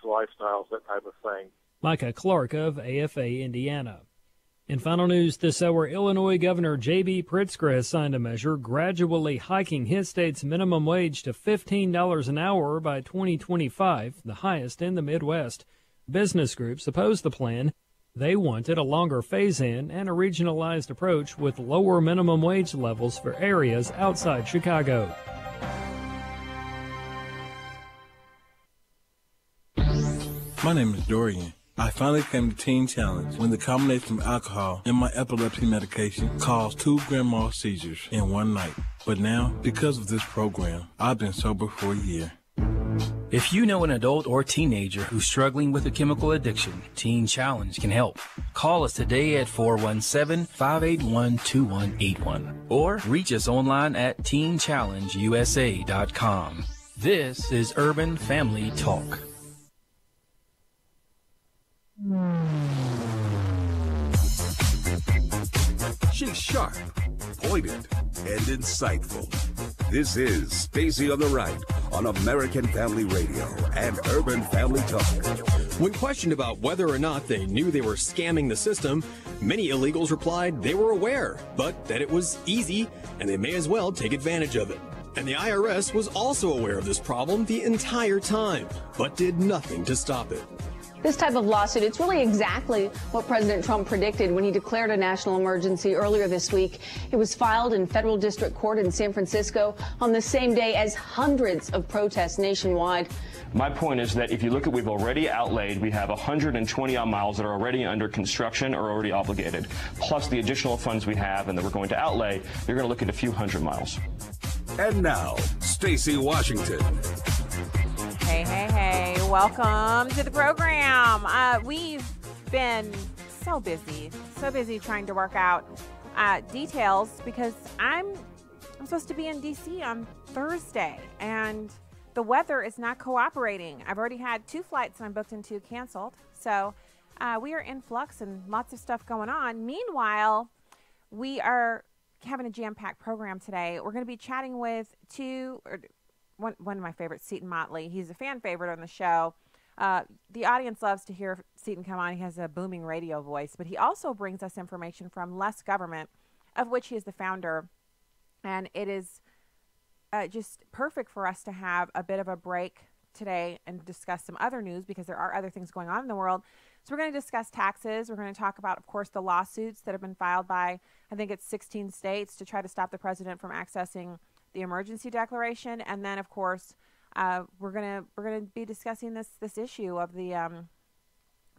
lifestyles, that type of thing. Micah Clark of AFA Indiana. In final news this hour, Illinois Governor J.B. Pritzker has signed a measure gradually hiking his state's minimum wage to $15 an hour by 2025, the highest in the Midwest. Business groups oppose the plan. They wanted a longer phase-in and a regionalized approach with lower minimum wage levels for areas outside Chicago. My name is Dorian. I finally came to Teen Challenge when the combination of alcohol and my epilepsy medication caused 2 grand mal seizures in one night. But now, because of this program, I've been sober for a year. If you know an adult or teenager who's struggling with a chemical addiction, Teen Challenge can help. Call us today at 417-581-2181 or reach us online at teenchallengeusa.com. This is Urban Family Talk. She's sharp, pointed, and insightful. This is Stacy on the Right on American Family Radio and Urban Family Talk. When questioned about whether or not they knew they were scamming the system, many illegals replied they were aware, but that it was easy and they may as well take advantage of it. And the IRS was also aware of this problem the entire time, but did nothing to stop it. This type of lawsuit, it's really exactly what President Trump predicted when he declared a national emergency earlier this week. It was filed in federal district court in San Francisco on the same day as hundreds of protests nationwide. My point is that if you look at, we've already outlaid, we have 120 odd miles that are already under construction or already obligated, plus the additional funds we have and that we're going to outlay, you're going to look at a few hundred miles. And now, Stacy Washington. Hey, hey, hey. Welcome to the program. We've been so busy trying to work out details because I'm supposed to be in D.C. on Thursday, and the weather is not cooperating. I've already had 2 flights that I'm booked into canceled, so we are in flux and lots of stuff going on. Meanwhile, we are having a jam-packed program today. We're going to be chatting with one of my favorites, Seton Motley. He's a fan favorite on the show. The audience loves to hear Seton come on. He has a booming radio voice, but he also brings us information from Less Government, of which he is the founder. And it is just perfect for us to have a bit of a break today and discuss some other news because there are other things going on in the world. So we're going to discuss taxes. We're going to talk about, of course, the lawsuits that have been filed by, I think it's 16 states to try to stop the president from accessing the emergency declaration. And then, of course, we're gonna be discussing this issue of the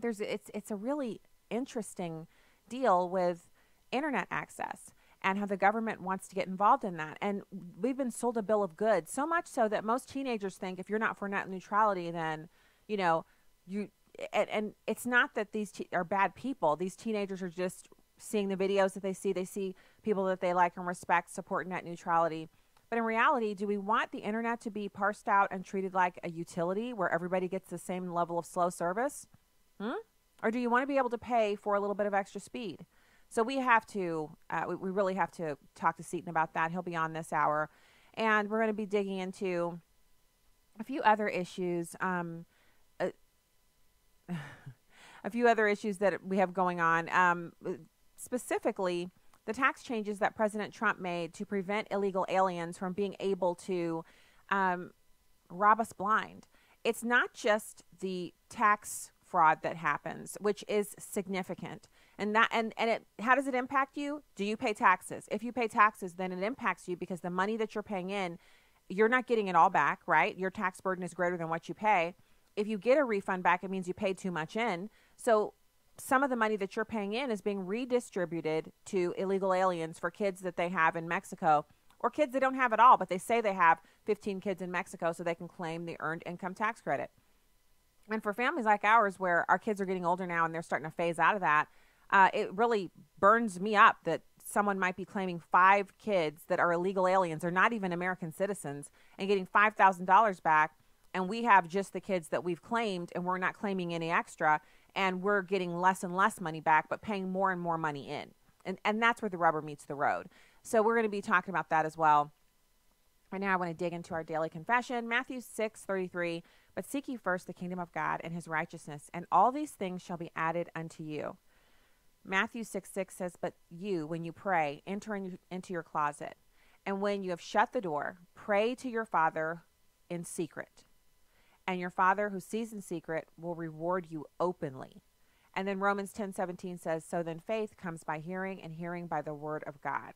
it's a really interesting deal with internet access and how the government wants to get involved in that. And we've been sold a bill of goods, so much so that most teenagers think if you're not for net neutrality, then and it's not that these are bad people. These teenagers are just seeing the videos that they see. They see people that they like and respect support net neutrality. But in reality, do we want the internet to be parsed out and treated like a utility where everybody gets the same level of slow service? Or do you want to be able to pay for a little bit of extra speed? So we have to, we really have to talk to Seton about that. He'll be on this hour. And we're going to be digging into a few other issues, a few other issues that we have going on, specifically the tax changes that President Trump made to prevent illegal aliens from being able to rob us blind. It's not just the tax fraud that happens, which is significant. And how does it impact you? Do you pay taxes? If you pay taxes, then it impacts you because the money that you're paying in, you're not getting it all back, right? Your tax burden is greater than what you pay. If you get a refund back, it means you paid too much in. So some of the money that you're paying in is being redistributed to illegal aliens for kids that they have in Mexico, or kids they don't have at all, but they say they have 15 kids in Mexico so they can claim the earned income tax credit. And for families like ours where our kids are getting older now and they're starting to phase out of that, it really burns me up that someone might be claiming 5 kids that are illegal aliens or not even American citizens and getting $5,000 back. And we have just the kids that we've claimed and we're not claiming any extra. And we're getting less and less money back, but paying more and more money in. And that's where the rubber meets the road. So we're going to be talking about that as well. Right now, I want to dig into our daily confession. Matthew 6:33, But seek ye first the kingdom of God and his righteousness, and all these things shall be added unto you. Matthew 6:6 says, but you, when you pray, enter into your closet, and when you have shut the door, pray to your Father in secret. And your Father who sees in secret will reward you openly. And then Romans 10:17 says, so then faith comes by hearing, and hearing by the word of God.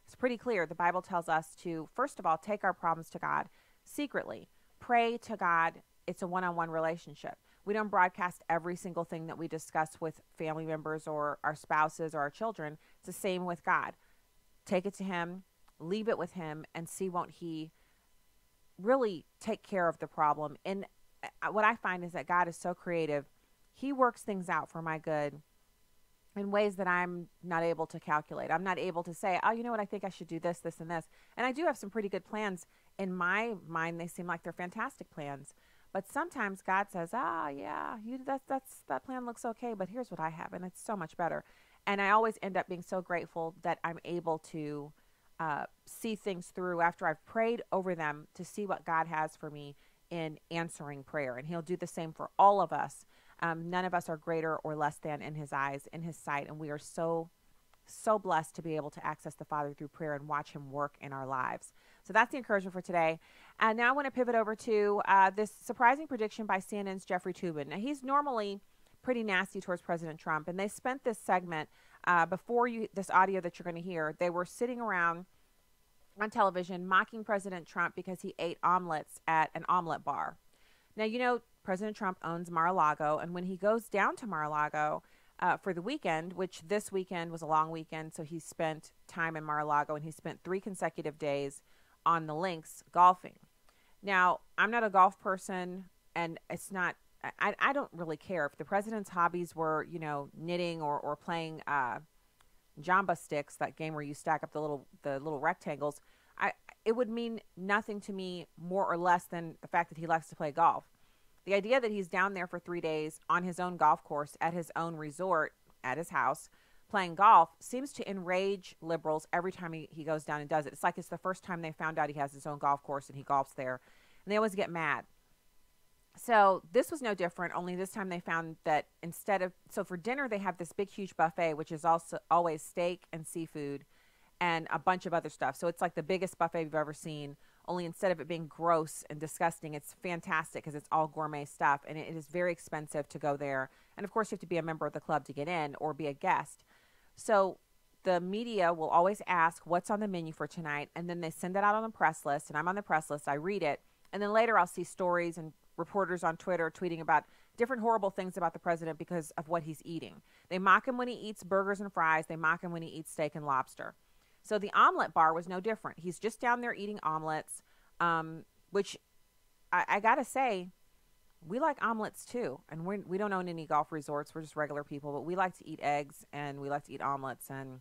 It's pretty clear. The Bible tells us to, first of all, take our problems to God secretly. Pray to God. It's a one-on-one relationship. We don't broadcast every single thing that we discuss with family members or our spouses or our children. It's the same with God. Take it to him, leave it with him, and see won't he really take care of the problem. And what I find is that God is so creative. He works things out for my good in ways that I'm not able to calculate. I'm not able to say, oh, you know what, I think I should do this, this, and this. And I do have some pretty good plans. In my mind, they seem like they're fantastic plans. But sometimes God says, yeah, that plan looks okay, but here's what I have, and it's so much better. And I always end up being so grateful that I'm able to see things through after I've prayed over them, to see what God has for me in answering prayer. And he'll do the same for all of us. None of us are greater or less than in his eyes, in his sight. And we are so blessed to be able to access the Father through prayer and watch him work in our lives. So that's the encouragement for today. And now I want to pivot over to this surprising prediction by CNN's Jeffrey Toobin. Now, he's normally pretty nasty towards President Trump, and they spent this segment before this audio that you're going to hear. They were sitting around on television mocking President Trump because he ate omelets at an omelet bar. Now, you know, President Trump owns Mar-a-Lago, and when he goes down to Mar-a-Lago for the weekend, which this weekend was a long weekend, so he spent time in Mar-a-Lago, and he spent 3 consecutive days on the links golfing. Now, I'm not a golf person, and it's not, I don't really care. If the president's hobbies were, you know, knitting or playing Jamba sticks, that game where you stack up the little rectangles, it would mean nothing to me more or less than the fact that he likes to play golf. The idea that he's down there for 3 days on his own golf course at his own resort at his house playing golf seems to enrage liberals every time he goes down and does it. It's like it's the first time they found out he has his own golf course and he golfs there, and they always get mad. So this was no different, only this time they found that so for dinner they have this big huge buffet, which is also always steak and seafood and a bunch of other stuff. So it's like the biggest buffet you've ever seen, only instead of it being gross and disgusting, it's fantastic because it's all gourmet stuff, and it is very expensive to go there. And of course you have to be a member of the club to get in or be a guest. So the media will always ask what's on the menu for tonight, and then they send it out on the press list, and I'm on the press list, I read it, and then later I'll see stories and reporters on Twitter tweeting about different horrible things about the president because of what he's eating. They mock him when he eats burgers and fries. They mock him when he eats steak and lobster. So the omelet bar was no different. He's just down there eating omelets, which I got to say, we like omelets too. And we don't own any golf resorts. We're just regular people, but we like to eat eggs and we like to eat omelets. And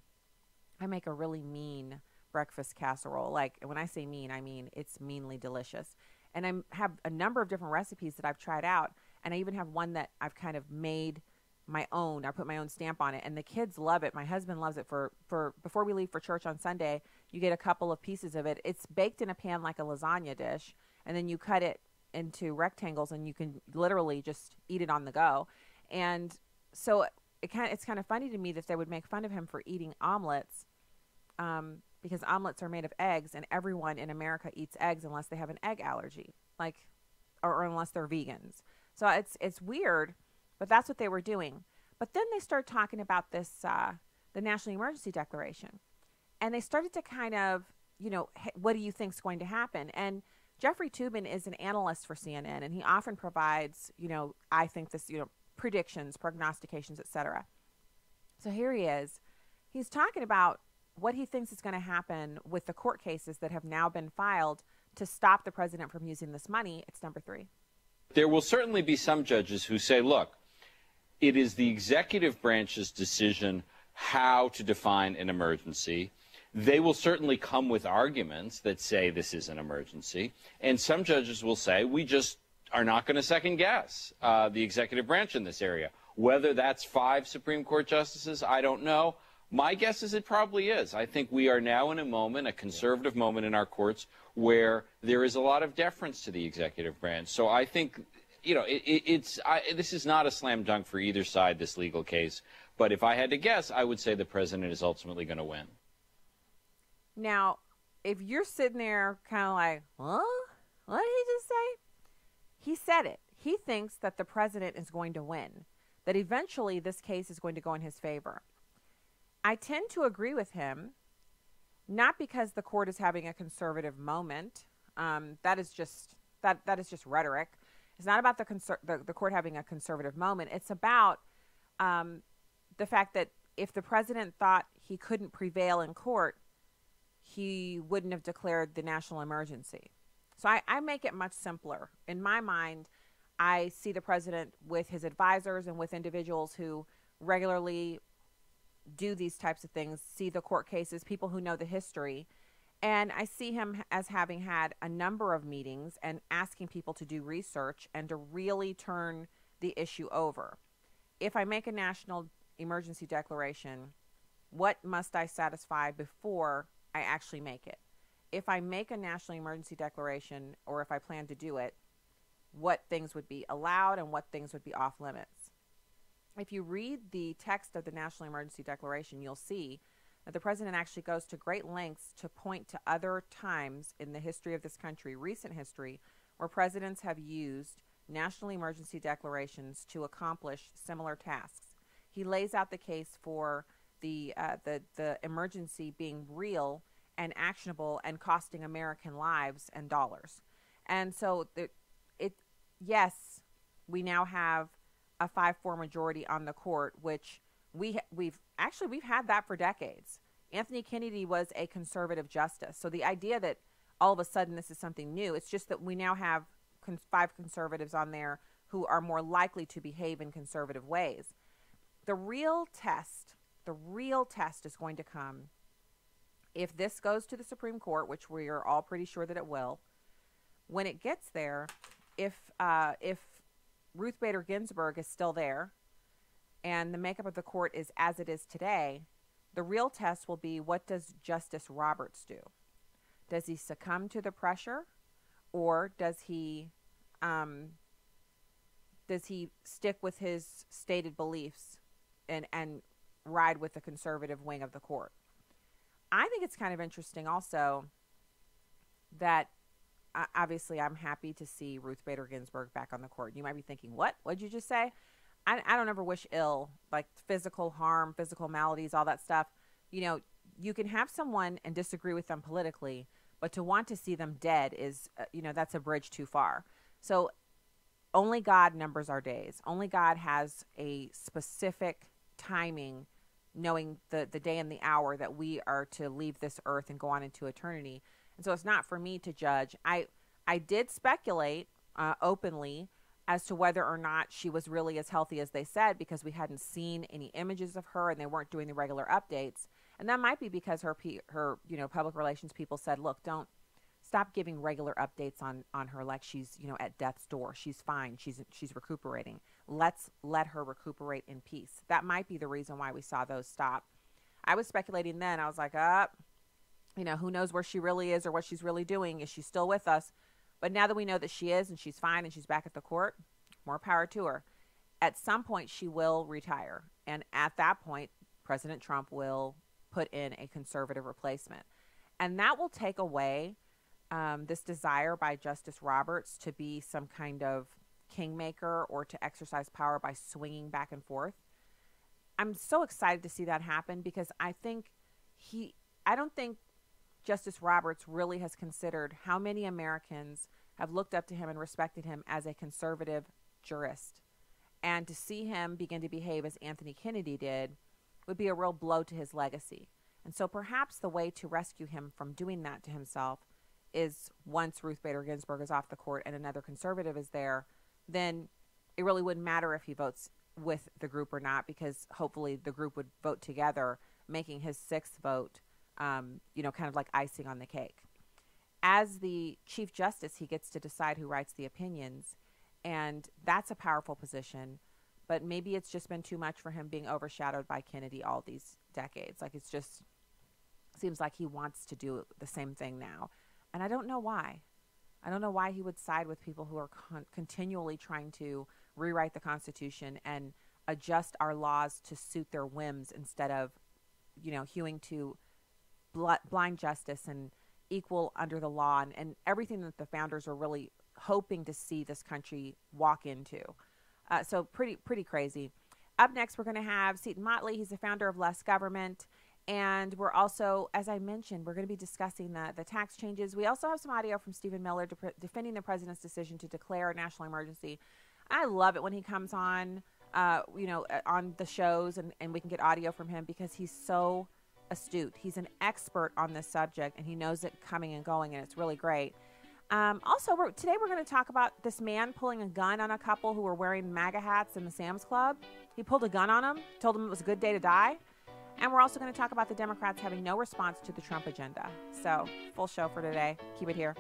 I make a really mean breakfast casserole. Like, when I say mean, I mean it's meanly delicious. And I have a number of different recipes that I've tried out. And I even have one that I've kind of made my own. I put my own stamp on it, and the kids love it. My husband loves it. For before we leave for church on Sunday, you get a couple of pieces of it. It's baked in a pan like a lasagna dish, and then you cut it into rectangles, and you can literally just eat it on the go. And so it's kind of funny to me that they would make fun of him for eating omelets, because omelets are made of eggs, and everyone in America eats eggs unless they have an egg allergy, or unless they're vegans. So it's weird. But that's what they were doing. But then they started talking about this, the National Emergency Declaration. And they started to kind of, hey, what do you think is going to happen? And Jeffrey Toobin is an analyst for CNN, and he often provides, I think this, predictions, prognostications, etc. So here he is. He's talking about what he thinks is going to happen with the court cases that have now been filed to stop the president from using this money. It's number 3. There will certainly be some judges who say, look, it is the executive branch's decision how to define an emergency. They will certainly come with arguments that say this is an emergency. And some judges will say, we just are not going to second guess the executive branch in this area. Whether that's 5 Supreme Court justices, I don't know. My guess is it probably is. I think we are now in a moment, a conservative moment in our courts, where there is a lot of deference to the executive branch. So I think this is not a slam dunk for either side, this legal case. But if I had to guess, I would say the president is ultimately going to win. Now, if you're sitting there kind of like, huh? What did he just say? He said it. He thinks that the president is going to win, that eventually this case is going to go in his favor. I tend to agree with him, not because the court is having a conservative moment. That is just rhetoric. It's not about the court having a conservative moment. It's about the fact that if the president thought he couldn't prevail in court, he wouldn't have declared the national emergency. So I make it much simpler. In my mind, I see the president with his advisors and with individuals who regularly do these types of things, see the court cases, people who know the history. And I see him as having had a number of meetings and asking people to do research and to really turn the issue over. If I make a national emergency declaration, what must I satisfy before I actually make it? If I make a national emergency declaration, or if I plan to do it, what things would be allowed and what things would be off limits? If you read the text of the National Emergency Declaration, you'll see that the president actually goes to great lengths to point to other times in the history of this country, recent history, where presidents have used national emergency declarations to accomplish similar tasks. He lays out the case for the emergency being real and actionable and costing American lives and dollars. And so yes, we now have a 5-4 majority on the court, which we've had that for decades. Anthony Kennedy was a conservative justice. So the idea that all of a sudden this is something new, it's just that we now have 5 conservatives on there who are more likely to behave in conservative ways. The real test is going to come if this goes to the Supreme Court, which we are all pretty sure that it will. When it gets there, if Ruth Bader Ginsburg is still there and the makeup of the court is as it is today, the real test will be, what does Justice Roberts do? Does he succumb to the pressure, or does he stick with his stated beliefs and ride with the conservative wing of the court? I think it's kind of interesting also that obviously I'm happy to see Ruth Bader Ginsburg back on the court. You might be thinking, what? What'd you just say? I don't ever wish ill, like physical harm, physical maladies, all that stuff. You know, you can have someone and disagree with them politically, but to want to see them dead is, that's a bridge too far. So only God numbers our days. Only God has a specific timing, knowing the day and the hour that we are to leave this earth and go on into eternity. And so it's not for me to judge. I did speculate openly as to whether or not she was really as healthy as they said, because we hadn't seen any images of her and they weren't doing the regular updates. And that might be because her public relations people said, look, don't stop giving regular updates on her like she's, at death's door. She's fine. She's recuperating. Let's let her recuperate in peace. That might be the reason why we saw those stop. I was speculating then. I was like, who knows where she really is or what she's really doing? Is she still with us? But now that we know that she is and she's fine and she's back at the court, more power to her. At some point, she will retire. And at that point, President Trump will put in a conservative replacement. And that will take away this desire by Justice Roberts to be some kind of kingmaker or to exercise power by swinging back and forth. I'm so excited to see that happen, because I don't think Justice Roberts really has considered how many Americans have looked up to him and respected him as a conservative jurist. And to see him begin to behave as Anthony Kennedy did would be a real blow to his legacy. And so perhaps the way to rescue him from doing that to himself is, once Ruth Bader Ginsburg is off the court and another conservative is there, then it really wouldn't matter if he votes with the group or not, because hopefully the group would vote together, making his 6th vote kind of like icing on the cake. As the Chief Justice, he gets to decide who writes the opinions, and that's a powerful position, but maybe it's just been too much for him being overshadowed by Kennedy all these decades. Like, it's just seems like he wants to do the same thing now, and I don't know why. I don't know why he would side with people who are continually trying to rewrite the Constitution and adjust our laws to suit their whims instead of, hewing to blind justice and equal under the law and everything that the founders were really hoping to see this country walk into. So pretty crazy. Up next, we're going to have Seton Motley. He's the founder of Less Government. And we're also, as I mentioned, we're going to be discussing the tax changes. We also have some audio from Stephen Miller defending the president's decision to declare a national emergency. I love it when he comes on, on the shows and we can get audio from him because he's so astute. He's an expert on this subject and he knows it coming and going, and it's really great. Also, today we're going to talk about this man pulling a gun on a couple who were wearing MAGA hats in the Sam's Club. He pulled a gun on them, told them it was a good day to die. And we're also going to talk about the Democrats having no response to the Trump agenda. So, full show for today. Keep it here.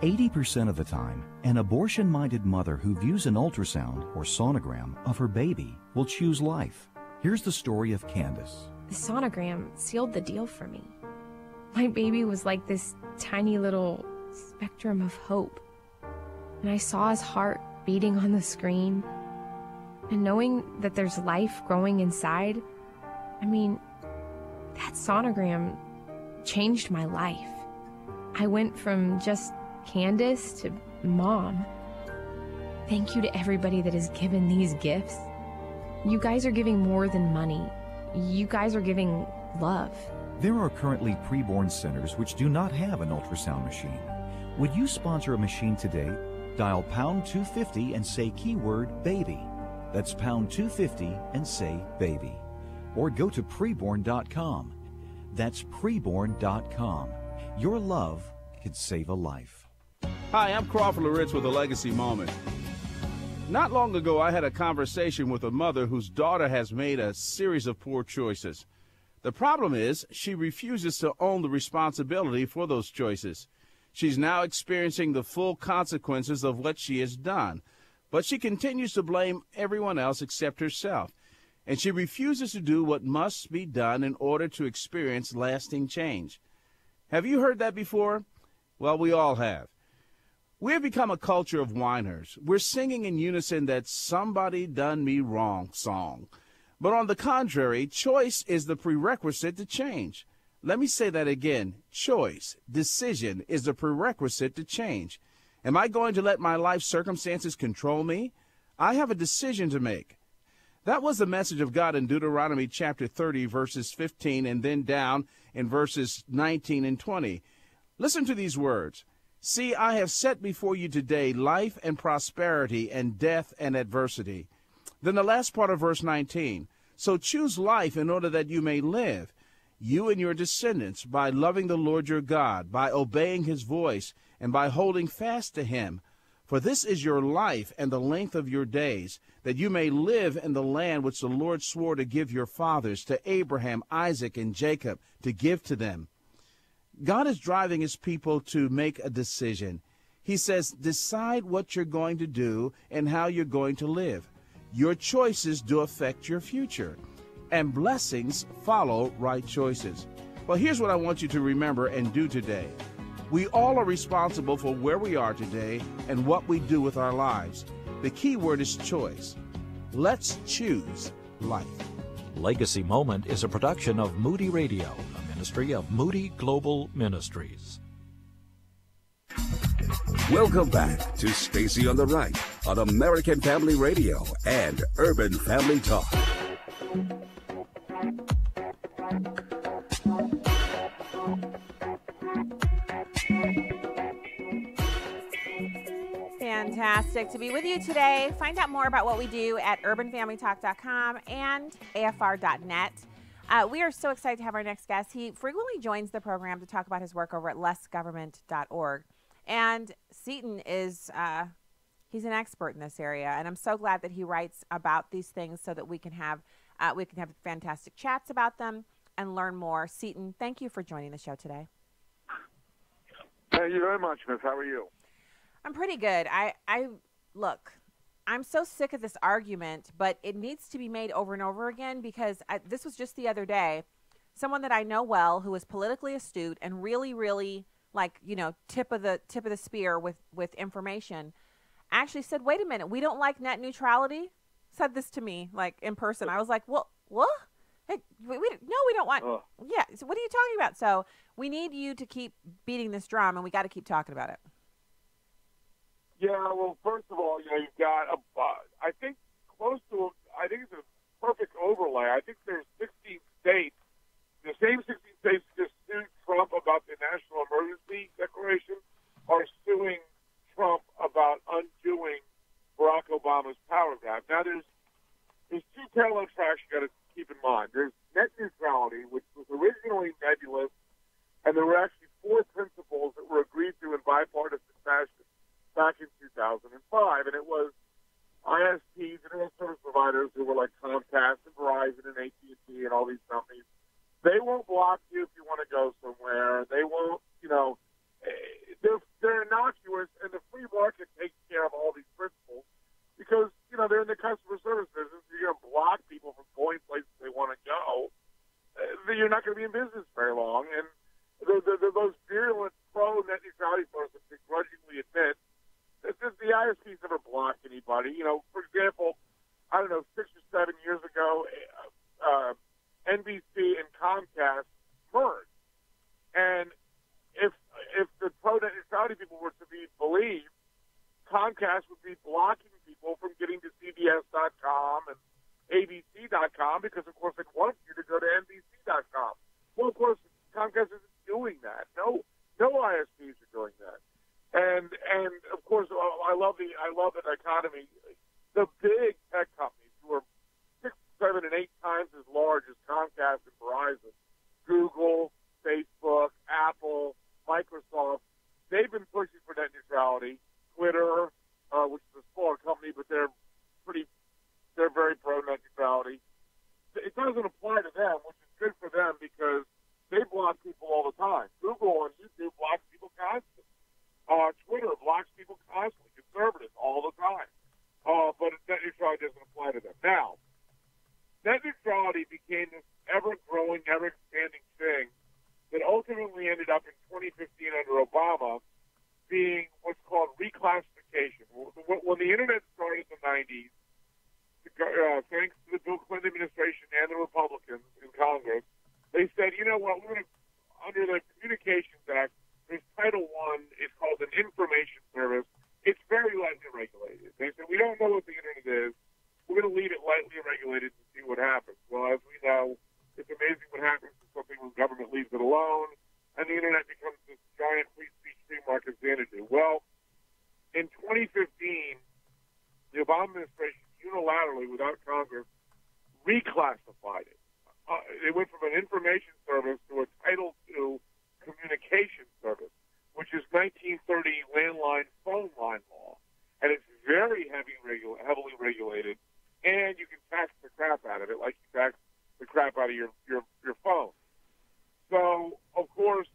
"80% of the time, an abortion-minded mother who views an ultrasound or sonogram of her baby will choose life. Here's the story of Candace. The sonogram sealed the deal for me. My baby was like this tiny little spectrum of hope. And I saw his heart beating on the screen. And knowing that there's life growing inside, that sonogram changed my life. I went from just Candace to Mom. Thank you to everybody that has given these gifts. You guys are giving more than money. You guys are giving love." There are currently preborn centers which do not have an ultrasound machine. Would you sponsor a machine today? Dial pound 250 and say keyword baby. That's pound 250 and say baby. Or go to preborn.com. That's preborn.com. Your love could save a life. Hi, I'm Crawford Loritz with a Legacy Moment. Not long ago, I had a conversation with a mother whose daughter has made a series of poor choices. The problem is she refuses to own the responsibility for those choices. She's now experiencing the full consequences of what she has done, but she continues to blame everyone else except herself, and she refuses to do what must be done in order to experience lasting change. Have you heard that before? Well, we all have. We have become a culture of whiners. We're singing in unison that "somebody done me wrong" song. But on the contrary, choice is the prerequisite to change. Let me say that again. Choice, decision, is the prerequisite to change. Am I going to let my life circumstances control me? I have a decision to make. That was the message of God in Deuteronomy chapter 30, verses 15, and then down in verses 19 and 20. Listen to these words. "See, I have set before you today life and prosperity and death and adversity." Then the last part of verse 19. "So choose life in order that you may live, you and your descendants, by loving the Lord your God, by obeying his voice, and by holding fast to him. For this is your life and the length of your days, that you may live in the land which the Lord swore to give your fathers, to Abraham, Isaac, and Jacob, to give to them." God is driving his people to make a decision. He says, decide what you're going to do and how you're going to live. Your choices do affect your future, and blessings follow right choices. Well, here's what I want you to remember and do today. We all are responsible for where we are today and what we do with our lives. The key word is choice. Let's choose life. Legacy Moment is a production of Moody Radio, a ministry of Moody Global Ministries. Welcome back to Stacy on the Right on American Family Radio and Urban Family Talk. Fantastic to be with you today. Find out more about what we do at urbanfamilytalk.com and afr.net. We are so excited to have our next guest. He frequently joins the program to talk about his work over at lessgovernment.org. And Seton is, he's an expert in this area, and I'm so glad that he writes about these things so that we can have fantastic chats about them and learn more. Seton, thank you for joining the show today. Thank you very much, Miss. How are you? I'm pretty good. Look, I'm so sick of this argument, but it needs to be made over and over again because this was just the other day. someone that I know well who is politically astute and really, really like, tip of the spear with information, actually said, wait a minute, we don't like net neutrality. Said this to me like in person. I was like, well, what? Hey, we don't want. Yeah. So what are you talking about? So we need you to keep beating this drum, and we got to keep talking about it. Yeah. Well, first of all, you've got I think it's a perfect overlay. I think there's 16 states. The same 16 states just sued Trump about the national emergency declaration are suing Trump about undoing Barack Obama's power grab. Now, there's two parallel tracks you got to keep in mind. There's net neutrality, which was originally nebulous, and there were actually 4 principles that were agreed to in bipartisan fashion back in 2005, and it was ISPs, internet service providers, who were like Comcast and Verizon and AT&T and all these companies. They won't block you if you want to go somewhere. They won't, they're innocuous, and the free market takes care of all these principles because, they're in the customer service business. You're going to block people from going places they want to go. You're not going to be in business very long. And the most virulent pro-net neutrality person begrudgingly admit that the ISPs never blocked anybody. For example, I don't know, 6 or 7 years ago, NBC and Comcast merged. And if the pro-net neutrality people were to be believed, Comcast would be blocking people from getting to CBS.com and ABC.com because, of course, they want you to go to NBC.com. Well, of course, Comcast isn't doing that. No ISPs are doing that. And of course, I love the dichotomy. The big tech companies who are 6, 7, and 8 times as large as Comcast and Verizon, Google, Facebook, Apple, Microsoft, they've been pushing for net neutrality. Twitter, which is a smaller company, but they're very pro net neutrality. It doesn't apply to them, which is good for them because they block people all the time. Google and YouTube block people constantly. Twitter blocks people constantly, conservatives all the time. But net neutrality doesn't apply to them. Now, net neutrality became this ever-growing, ever-expanding thing that ultimately ended up in 2015 under Obama being what's called reclassification. When the Internet started in the 90s, thanks to the Bill Clinton administration and the Republicans in Congress, they said, you know what, we're going to, under the Communications Act, there's Title I, it's called an information service. It's very lightly regulated. They said, we don't know what the Internet is. We're going to leave it lightly regulated and see what happens. Well, as we know, it's amazing what happens to something when government leaves it alone, and the Internet becomes this giant free speech free market xanadu. Well, in 2015, the Obama administration unilaterally, without Congress, reclassified it. They went from an information service to a Title II communication service, which is 1930 landline phone line law, and it's very heavily regulated, and you can tax the crap out of it like you tax the crap out of your phone. So, of course,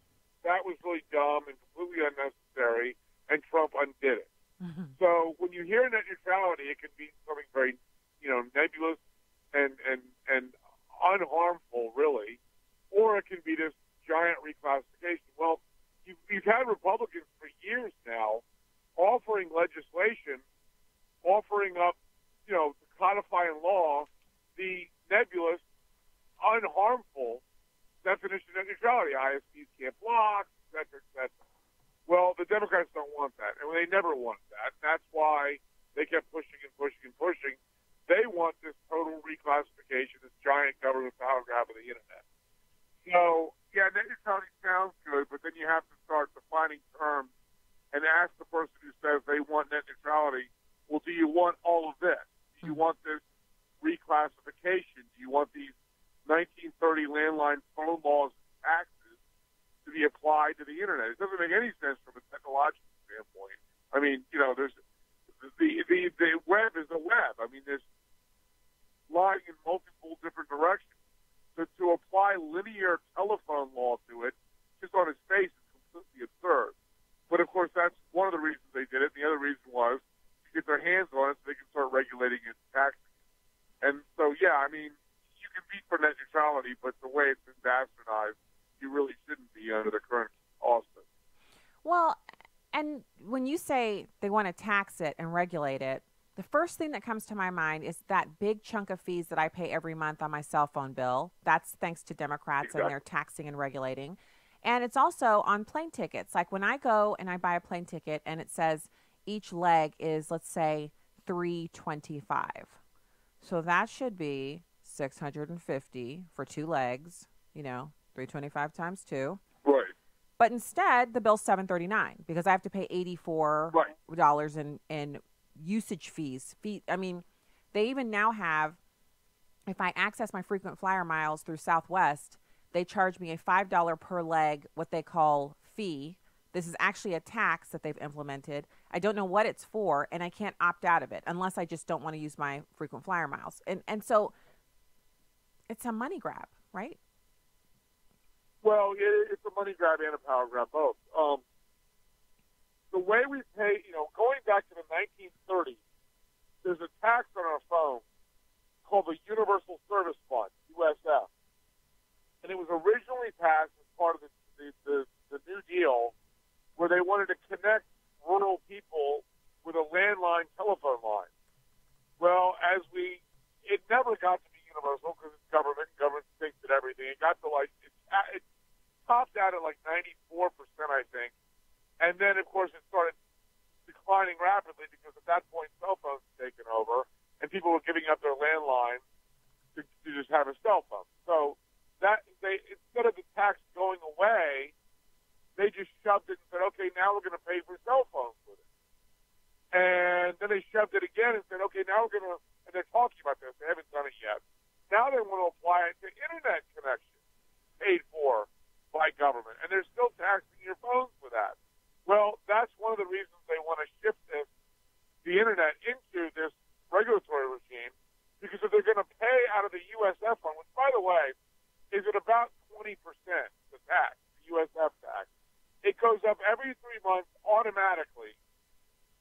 that was really dumb and completely unnecessary, and Trump undid it. Mm-hmm. So when you hear net neutrality, it can be something very, nebulous and unharmful, really, or it can be this giant reclassification. Well, you've had Republicans for years now offering legislation, offering up, to codify in law the nebulous, unharmful definition of net neutrality. ISPs can't block, et cetera, et cetera. Well, the Democrats don't want that, and they never wanted that. That's why they kept pushing and pushing and pushing. They want this total reclassification, this giant government power grab of the Internet. So, yeah, net neutrality sounds good, but then you have to start defining terms and ask the person who says they want net neutrality, well, do you want all of this? Do you want this reclassification? Do you want these 1930 landline phone laws and taxes to be applied to the Internet? It doesn't make any sense from a technological standpoint. I mean, there's the web is the web. I mean, there's lying in multiple different directions. So to apply linear telephone law to it, just on its face, is completely absurd. But, of course, that's one of the reasons they did it. The other reason was to get their hands on it so they can start regulating it and taxing it. And so, yeah, I mean, you can be for net neutrality, but the way it's been bastardized, you really shouldn't be under the current auspice. Well, and when you say they want to tax it and regulate it, the first thing that comes to my mind is that big chunk of fees that I pay every month on my cell phone bill. That's thanks to Democrats and their taxing and regulating. And it's also on plane tickets. Like when I go and I buy a plane ticket and it says each leg is, let's say, $325. So that should be $650 for 2 legs, $325 times 2. Right. But instead, the bill's $739 because I have to pay $84 in usage fees. I mean, they even now have, if I access my frequent flyer miles through Southwest, they charge me a $5 per leg, what they call fee. This is actually a tax that they've implemented. I don't know what it's for, and I can't opt out of it unless I just don't want to use my frequent flyer miles. And so it's a money grab, right? Well, it's a money grab and a power grab, both. The way we pay, going back to the 1930s, there's a tax on our phone called the Universal Service Fund, USF. And it was originally passed as part of the New Deal, where they wanted to connect rural people with a landline telephone line. Well, it never got to be universal because it's government, and government thinks that everything. It got to it topped out at 94%, I think. And then, of course, it started declining rapidly because at that point, cell phones had taken over, and people were giving up their landline to just have a cell phone. So instead of the tax going away, they just shoved it and said, okay, now we're going to pay for cell phones with it. And then they shoved it again and said, okay, now we're going to, and they're talking about this. They haven't done it yet. Now they want to apply it to internet connection paid for by government. And they're still taxing your phones for that. Well, that's one of the reasons they want to shift the internet into this regulatory regime, because if they're going to pay out of the USF fund, which, by the way, is at about 20%, the tax, the USF tax, it goes up every 3 months automatically,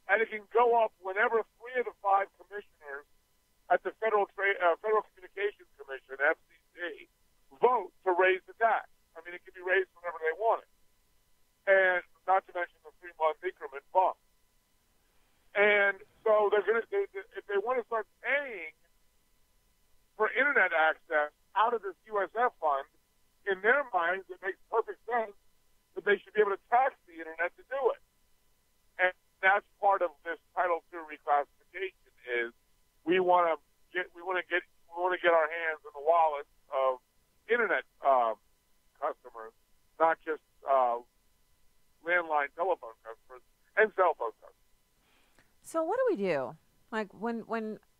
and it can go up whenever 3 of the 5 commissioners at the Federal Communications Commission, FCC, vote to raise the tax. I mean, it can be raised whenever they want it. And not to mention the 3-month increment bump. And so if they want to start paying for internet access out of this USF fund, in their minds, it makes perfect sense that they should be able to tax the internet to do it. And that's part of this Title II reclassification is we want to get our hands in the wallets of internet customers, not just landline telephone customers and cell phone customers. So what do we do? Like when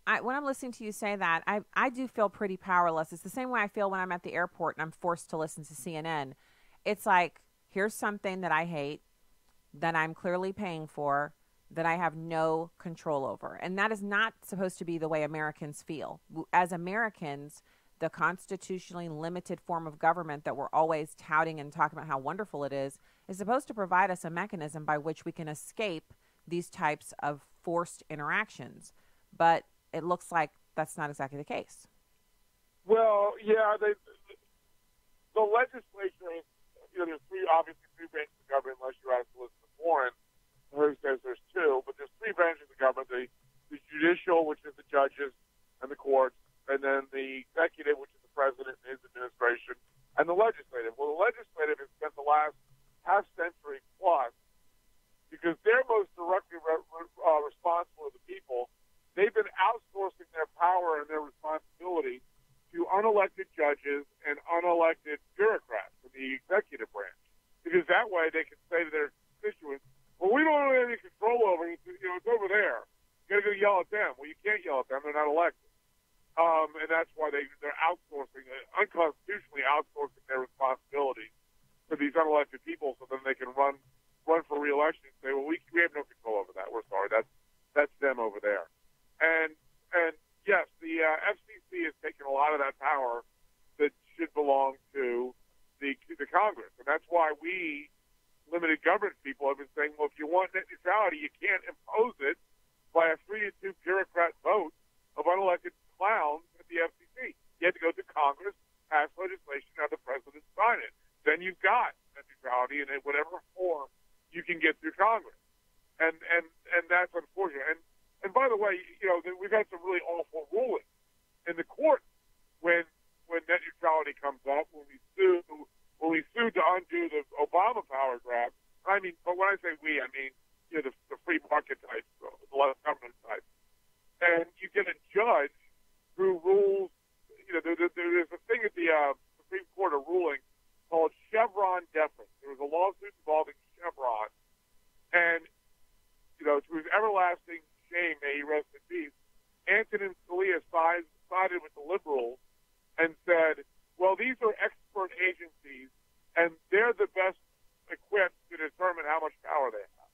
I'm listening to you say that, I do feel pretty powerless. It's the same way I feel when I'm at the airport and I'm forced to listen to CNN. It's like, here's something that I hate, that I'm clearly paying for, that I have no control over. And that is not supposed to be the way Americans feel. As Americans, the constitutionally limited form of government that we're always touting and talking about how wonderful it is supposed to provide us a mechanism by which we can escape these types of forced interactions. But it looks like that's not exactly the case. Well, yeah, the legislature is, there's obviously three branches of government, unless you're asked to listen to Warren, who says there's 2, but there's 3 branches of government, the judicial, which is the judges and the courts, and then the executive, which is the president and his administration, and the legislative. Well, the legislative has spent the last half century plus, because they're most directly responsible to the people, they've been outsourcing their power and their responsibility to unelected judges and unelected bureaucrats in the executive branch. Because that way they can say to their constituents, well, we don't have any control over it. It's over there. You got to go yell at them. Well, you can't yell at them. They're not elected. And that's why they're outsourcing, unconstitutionally outsourcing their responsibility to these unelected people, so then they can run for re-election and say, well, we have no control over that. We're sorry. That's them over there. And yes, the FCC has taken a lot of that power that should belong to the Congress. And that's why we, limited government people, have been saying, well, if you want net neutrality, you can't impose it by a 3-2 bureaucrat vote of unelected clowns at the FCC. You have to go to Congress. get through Congress. And that's unfortunate. And by the way, we've had some really awful rulings in the court when net neutrality comes up, when we sued to undo the Obama power grab. But when I say we, I mean the free market types, the less government types. And you get a judge who rules. There's a thing at the Supreme Court, a ruling called Chevron deference. There was a lawsuit involving Chevron, and to his everlasting shame, may he rest in peace, Antonin Scalia sided with the liberals and said, well, these are expert agencies, and they're the best equipped to determine how much power they have.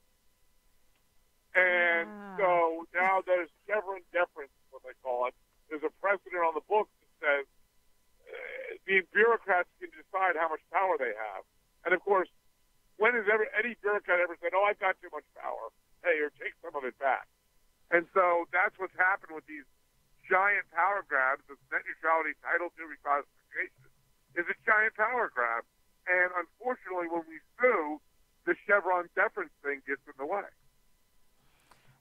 And so now there's Chevron deference, what they call it. There's a precedent on the books that says the bureaucrats can decide how much power they have. And, of course, when has any bureaucrat ever said, I've got too much power, hey, or take some of it back? And so that's what's happened with these giant power grabs. The net neutrality Title II reclassification is a giant power grab. And unfortunately, when we sue, the Chevron deference thing gets in the way.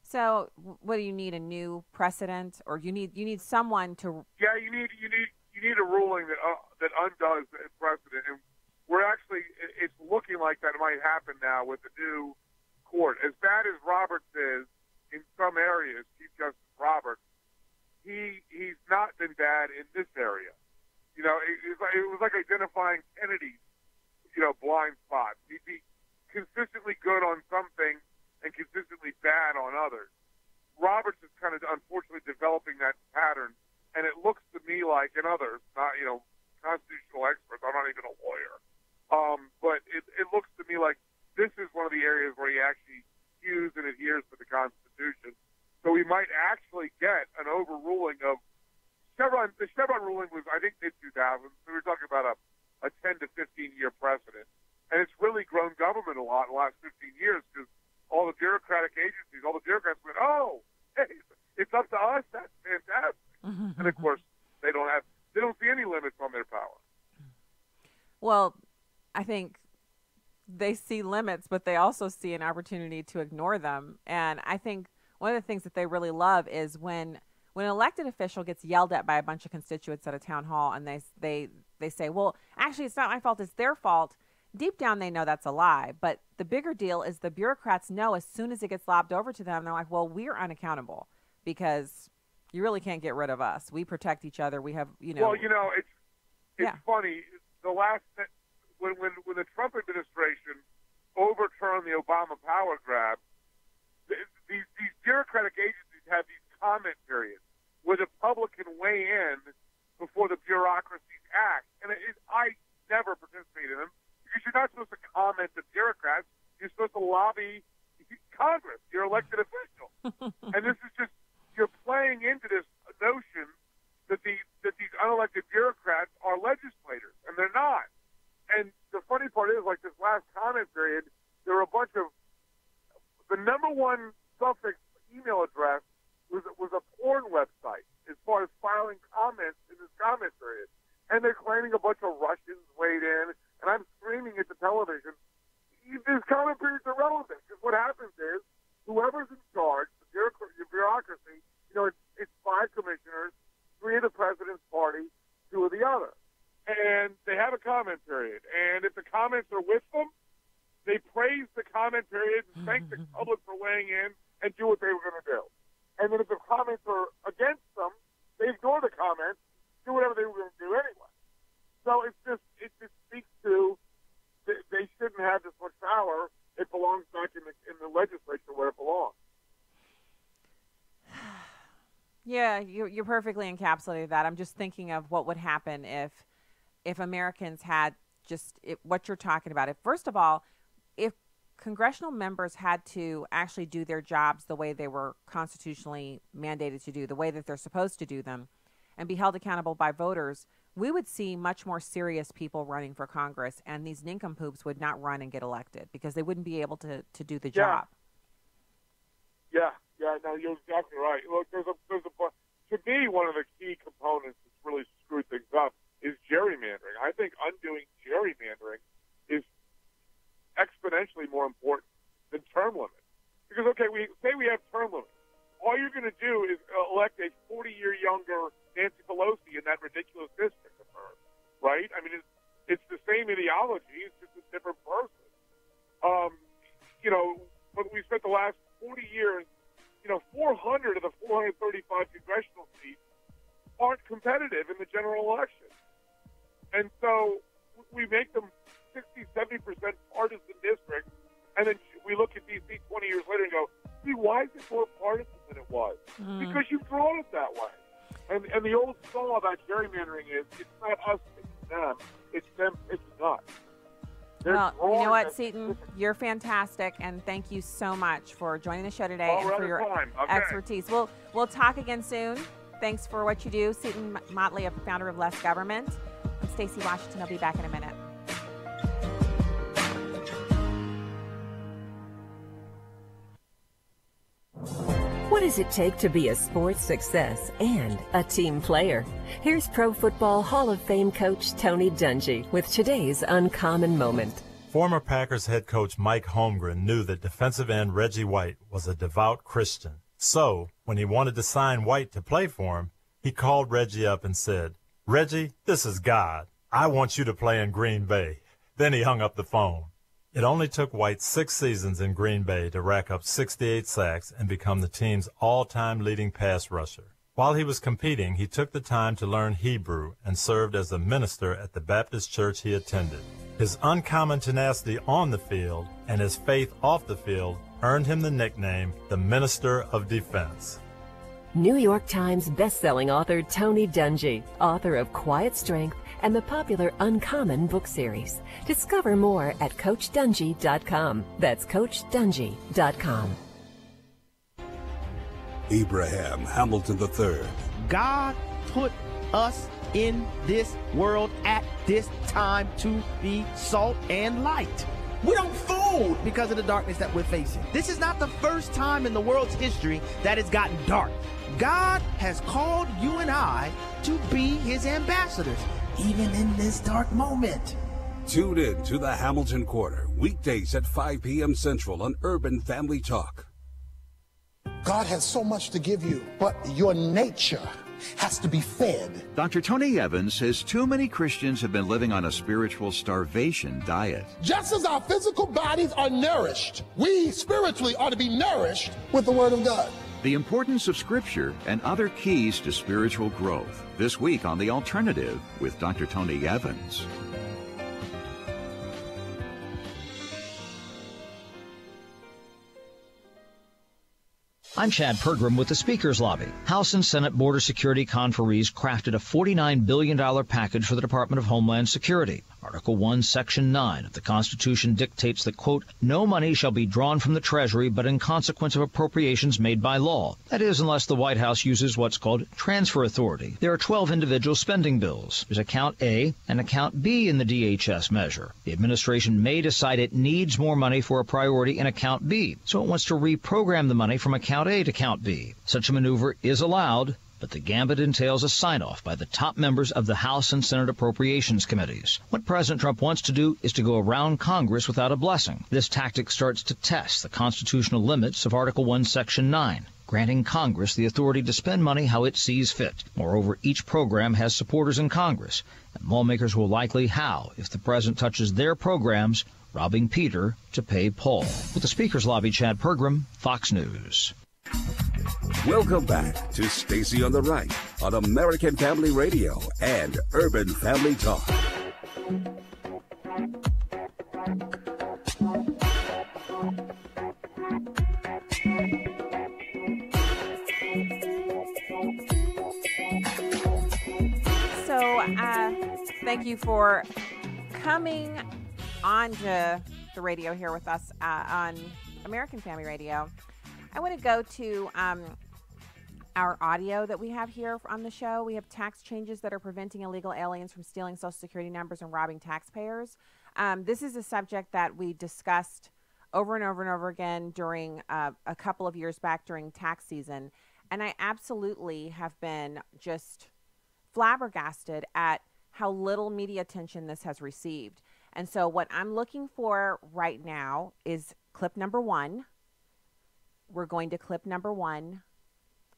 So, what do you need? A new precedent, or you need someone to? Yeah, you need a ruling that undoes the precedent, and it's looking like that might happen now with the new court. As bad as Roberts is in some areas, Chief Justice Roberts, he's not been bad in this area. It was like identifying Kennedy's blind spots. He'd be consistently good on some things and consistently bad on others. Roberts is kind of unfortunately developing that pattern, and it looks to me like, and others, not constitutional experts, I'm not even a lawyer, but it looks to me like this is one of the areas where he actually hews and adheres to the Constitution. So we might actually get an overruling of Chevron. The Chevron ruling was, I think, mid-2000. So we're talking about a 10 to 15-year precedent. And it's really grown government a lot in the last 15 years because all the bureaucratic agencies, all the bureaucrats went, oh, hey, it's up to us. That's fantastic. Mm-hmm. And, of course, they don't see any limits on their power. Well, I think they see limits, but they also see an opportunity to ignore them. And I think one of the things that they really love is when an elected official gets yelled at by a bunch of constituents at a town hall and they say, well, actually, it's not my fault, it's their fault. Deep down, they know that's a lie. But the bigger deal is the bureaucrats know as soon as it gets lobbed over to them, they're like, well, we're unaccountable because you really can't get rid of us. We protect each other. We have, Well, it's funny. When the Trump administration overturned the Obama power grab, these bureaucratic agencies have these comment periods where the public can weigh in before the bureaucracies act. And I never participate in them because you're not supposed to comment to bureaucrats. You're supposed to lobby Congress, your elected official. And this is just, you're playing into this notion that these unelected bureaucrats are legislators, and they're not. And the funny part is, like this last comment period, there were a bunch of the number one suffix email address was a porn website as far as filing comments in this comment period. And they're claiming a bunch of Russians weighed in, and I'm screaming at the television, this comment period's irrelevant, because what happens is whoever's in charge, the bureaucracy, it's 5 commissioners, 3 of the president's party, 2 of the other. And they have a comment period. And if the comments are with them, they praise the comment period and thank the public for weighing in and do what they were going to do. And then if the comments are against them, they ignore the comments, do whatever they were going to do anyway. So it just speaks to they shouldn't have this much power. It belongs back in the legislature where it belongs. Yeah, you're perfectly encapsulated that. I'm just thinking of what would happen if Americans had what you're talking about. First of all, if congressional members had to actually do their jobs the way they were constitutionally mandated to do, the way that they're supposed to do them, and be held accountable by voters, we would see much more serious people running for Congress, and these nincompoops would not run and get elected because they wouldn't be able to do the job. Yeah, no, you're exactly right. Look, to me, one of the key components that's really screwed things up is gerrymandering. I think undoing gerrymandering is exponentially more important than term limits. Because, okay, we have term limits. All you're going to do is elect a 40-year younger Nancy Pelosi in that ridiculous district of hers, right? I mean, it's the same ideology. It's just a different person. But we spent the last 40 years, 400 of the 435 congressional seats aren't competitive in the general election. And so we make them 60, 70% partisan districts, and then we look at D.C. 20 years later and go, see, why is it more partisan than it was? Because you've drawn it that way. And the old saw about gerrymandering is, it's not us picking them, it's them picking us. Well, you know what, Seton? You're fantastic, and thank you so much for joining the show today and for your expertise. We'll talk again soon. Thanks for what you do. Seton Motley, founder of Less Government. I'm Stacey Washington. I'll be back in a minute. What does it take to be a sports success and a team player? Here's Pro Football Hall of Fame coach Tony Dungy with today's uncommon moment. Former Packers head coach Mike Holmgren knew that defensive end Reggie White was a devout Christian. So, when he wanted to sign White to play for him, he called Reggie up and said, "Reggie, this is God. I want you to play in Green Bay." Then he hung up the phone. It only took White 6 seasons in Green Bay to rack up 68 sacks and become the team's all-time leading pass rusher. While he was competing, he took the time to learn Hebrew and served as a minister at the Baptist church he attended. His uncommon tenacity on the field and his faith off the field earned him the nickname the Minister of Defense. New York Times bestselling author Tony Dungy, author of Quiet Strength and the popular Uncommon book series. Discover more at CoachDungy.com. That's CoachDungy.com. Abraham Hamilton III. God put us in this world at this time to be salt and light. We don't fold because of the darkness that we're facing. This is not the first time in the world's history that it's gotten dark. God has called you and I to be his ambassadors, even in this dark moment. Tune in to the Hamilton Quarter, weekdays at 5 p.m. Central on Urban Family Talk. God has so much to give you, but your nature has to be fed. Dr. Tony Evans says too many Christians have been living on a spiritual starvation diet. Just as our physical bodies are nourished, we spiritually ought to be nourished with the Word of God. The importance of Scripture and other keys to spiritual growth. This week on The Alternative with Dr. Tony Evans. I'm Chad Pergram with the Speaker's Lobby. House and Senate border security conferees crafted a $49 billion package for the Department of Homeland Security. Article 1, Section 9 of the Constitution dictates that, quote, no money shall be drawn from the Treasury but in consequence of appropriations made by law. That is, unless the White House uses what's called transfer authority. There are 12 individual spending bills. There's Account A and Account B in the DHS measure. The administration may decide it needs more money for a priority in Account B, so it wants to reprogram the money from Account A to Account B. Such a maneuver is allowed, but the gambit entails a sign-off by the top members of the House and Senate Appropriations Committees. What President Trump wants to do is to go around Congress without a blessing. This tactic starts to test the constitutional limits of Article 1, Section 9, granting Congress the authority to spend money how it sees fit. Moreover, each program has supporters in Congress, and lawmakers will likely howl if the president touches their programs, robbing Peter to pay Paul. With the Speaker's Lobby, Chad Pergram, Fox News. Welcome back to Stacey on the Right on American Family Radio and Urban Family Talk. So, thank you for coming on to the radio here with us on American Family Radio. I want to go to our audio that we have here on the show. We have tax changes that are preventing illegal aliens from stealing Social Security numbers and robbing taxpayers. This is a subject that we discussed over and over and over again during a couple of years back during tax season. And I absolutely have been just flabbergasted at how little media attention this has received. And so what I'm looking for right now is clip number 1. We're going to clip number 1.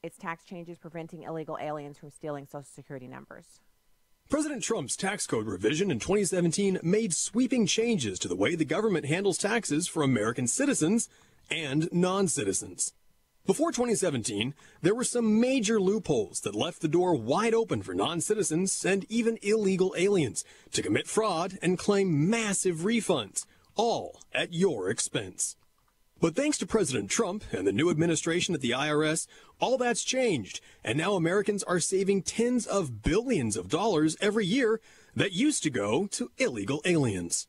It's tax changes preventing illegal aliens from stealing Social Security numbers. President Trump's tax code revision in 2017 made sweeping changes to the way the government handles taxes for American citizens and non-citizens. Before 2017, there were some major loopholes that left the door wide open for non-citizens and even illegal aliens to commit fraud and claim massive refunds, all at your expense. But thanks to President Trump and the new administration at the IRS, all that's changed, and now Americans are saving tens of billions of dollars every year that used to go to illegal aliens.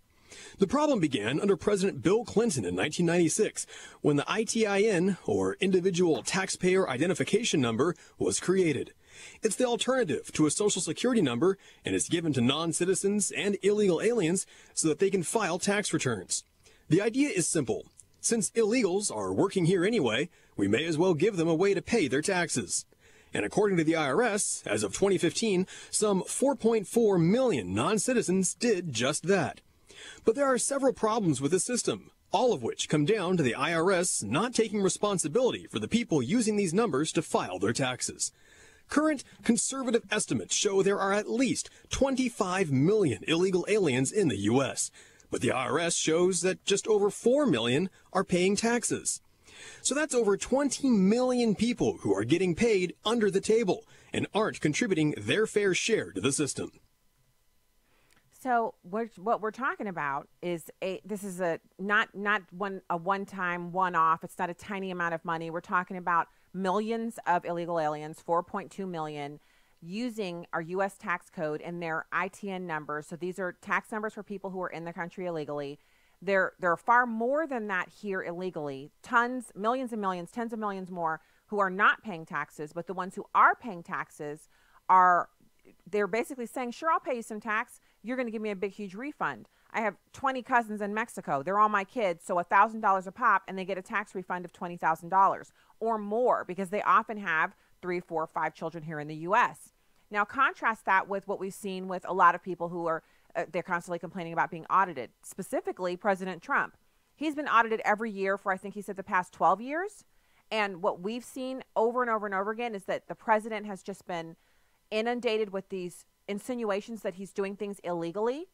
The problem began under President Bill Clinton in 1996, when the ITIN, or Individual Taxpayer Identification Number, was created. It's the alternative to a Social Security number, and is given to non-citizens and illegal aliens so that they can file tax returns. The idea is simple. Since illegals are working here anyway, we may as well give them a way to pay their taxes. And according to the IRS, as of 2015, some 4.4 million non-citizens did just that. But there are several problems with the system, all of which come down to the IRS not taking responsibility for the people using these numbers to file their taxes. Current conservative estimates show there are at least 25 million illegal aliens in the U.S., but the IRS shows that just over 4 million are paying taxes. So that's over 20 million people who are getting paid under the table and aren't contributing their fair share to the system. So what we're talking about is this is not a one-time, one-off. It's not a tiny amount of money. We're talking about millions of illegal aliens, 4.2 million, using our U.S. tax code and their ITN numbers. So these are tax numbers for people who are in the country illegally. There are far more than that here illegally. Tons, millions and millions, tens of millions more who are not paying taxes. But the ones who are paying taxes they're basically saying, sure, I'll pay you some tax. You're going to give me a big, huge refund. I have 20 cousins in Mexico. They're all my kids, so $1,000 a pop, and they get a tax refund of $20,000 or more because they often have 3, 4, 5 children here in the U.S. Now, contrast that with what we've seen with a lot of people who are, they're constantly complaining about being audited, specifically President Trump. He's been audited every year for, I think he said, the past 12 years. And what we've seen over and over and over again is that the president has just been inundated with these insinuations that he's doing things illegally.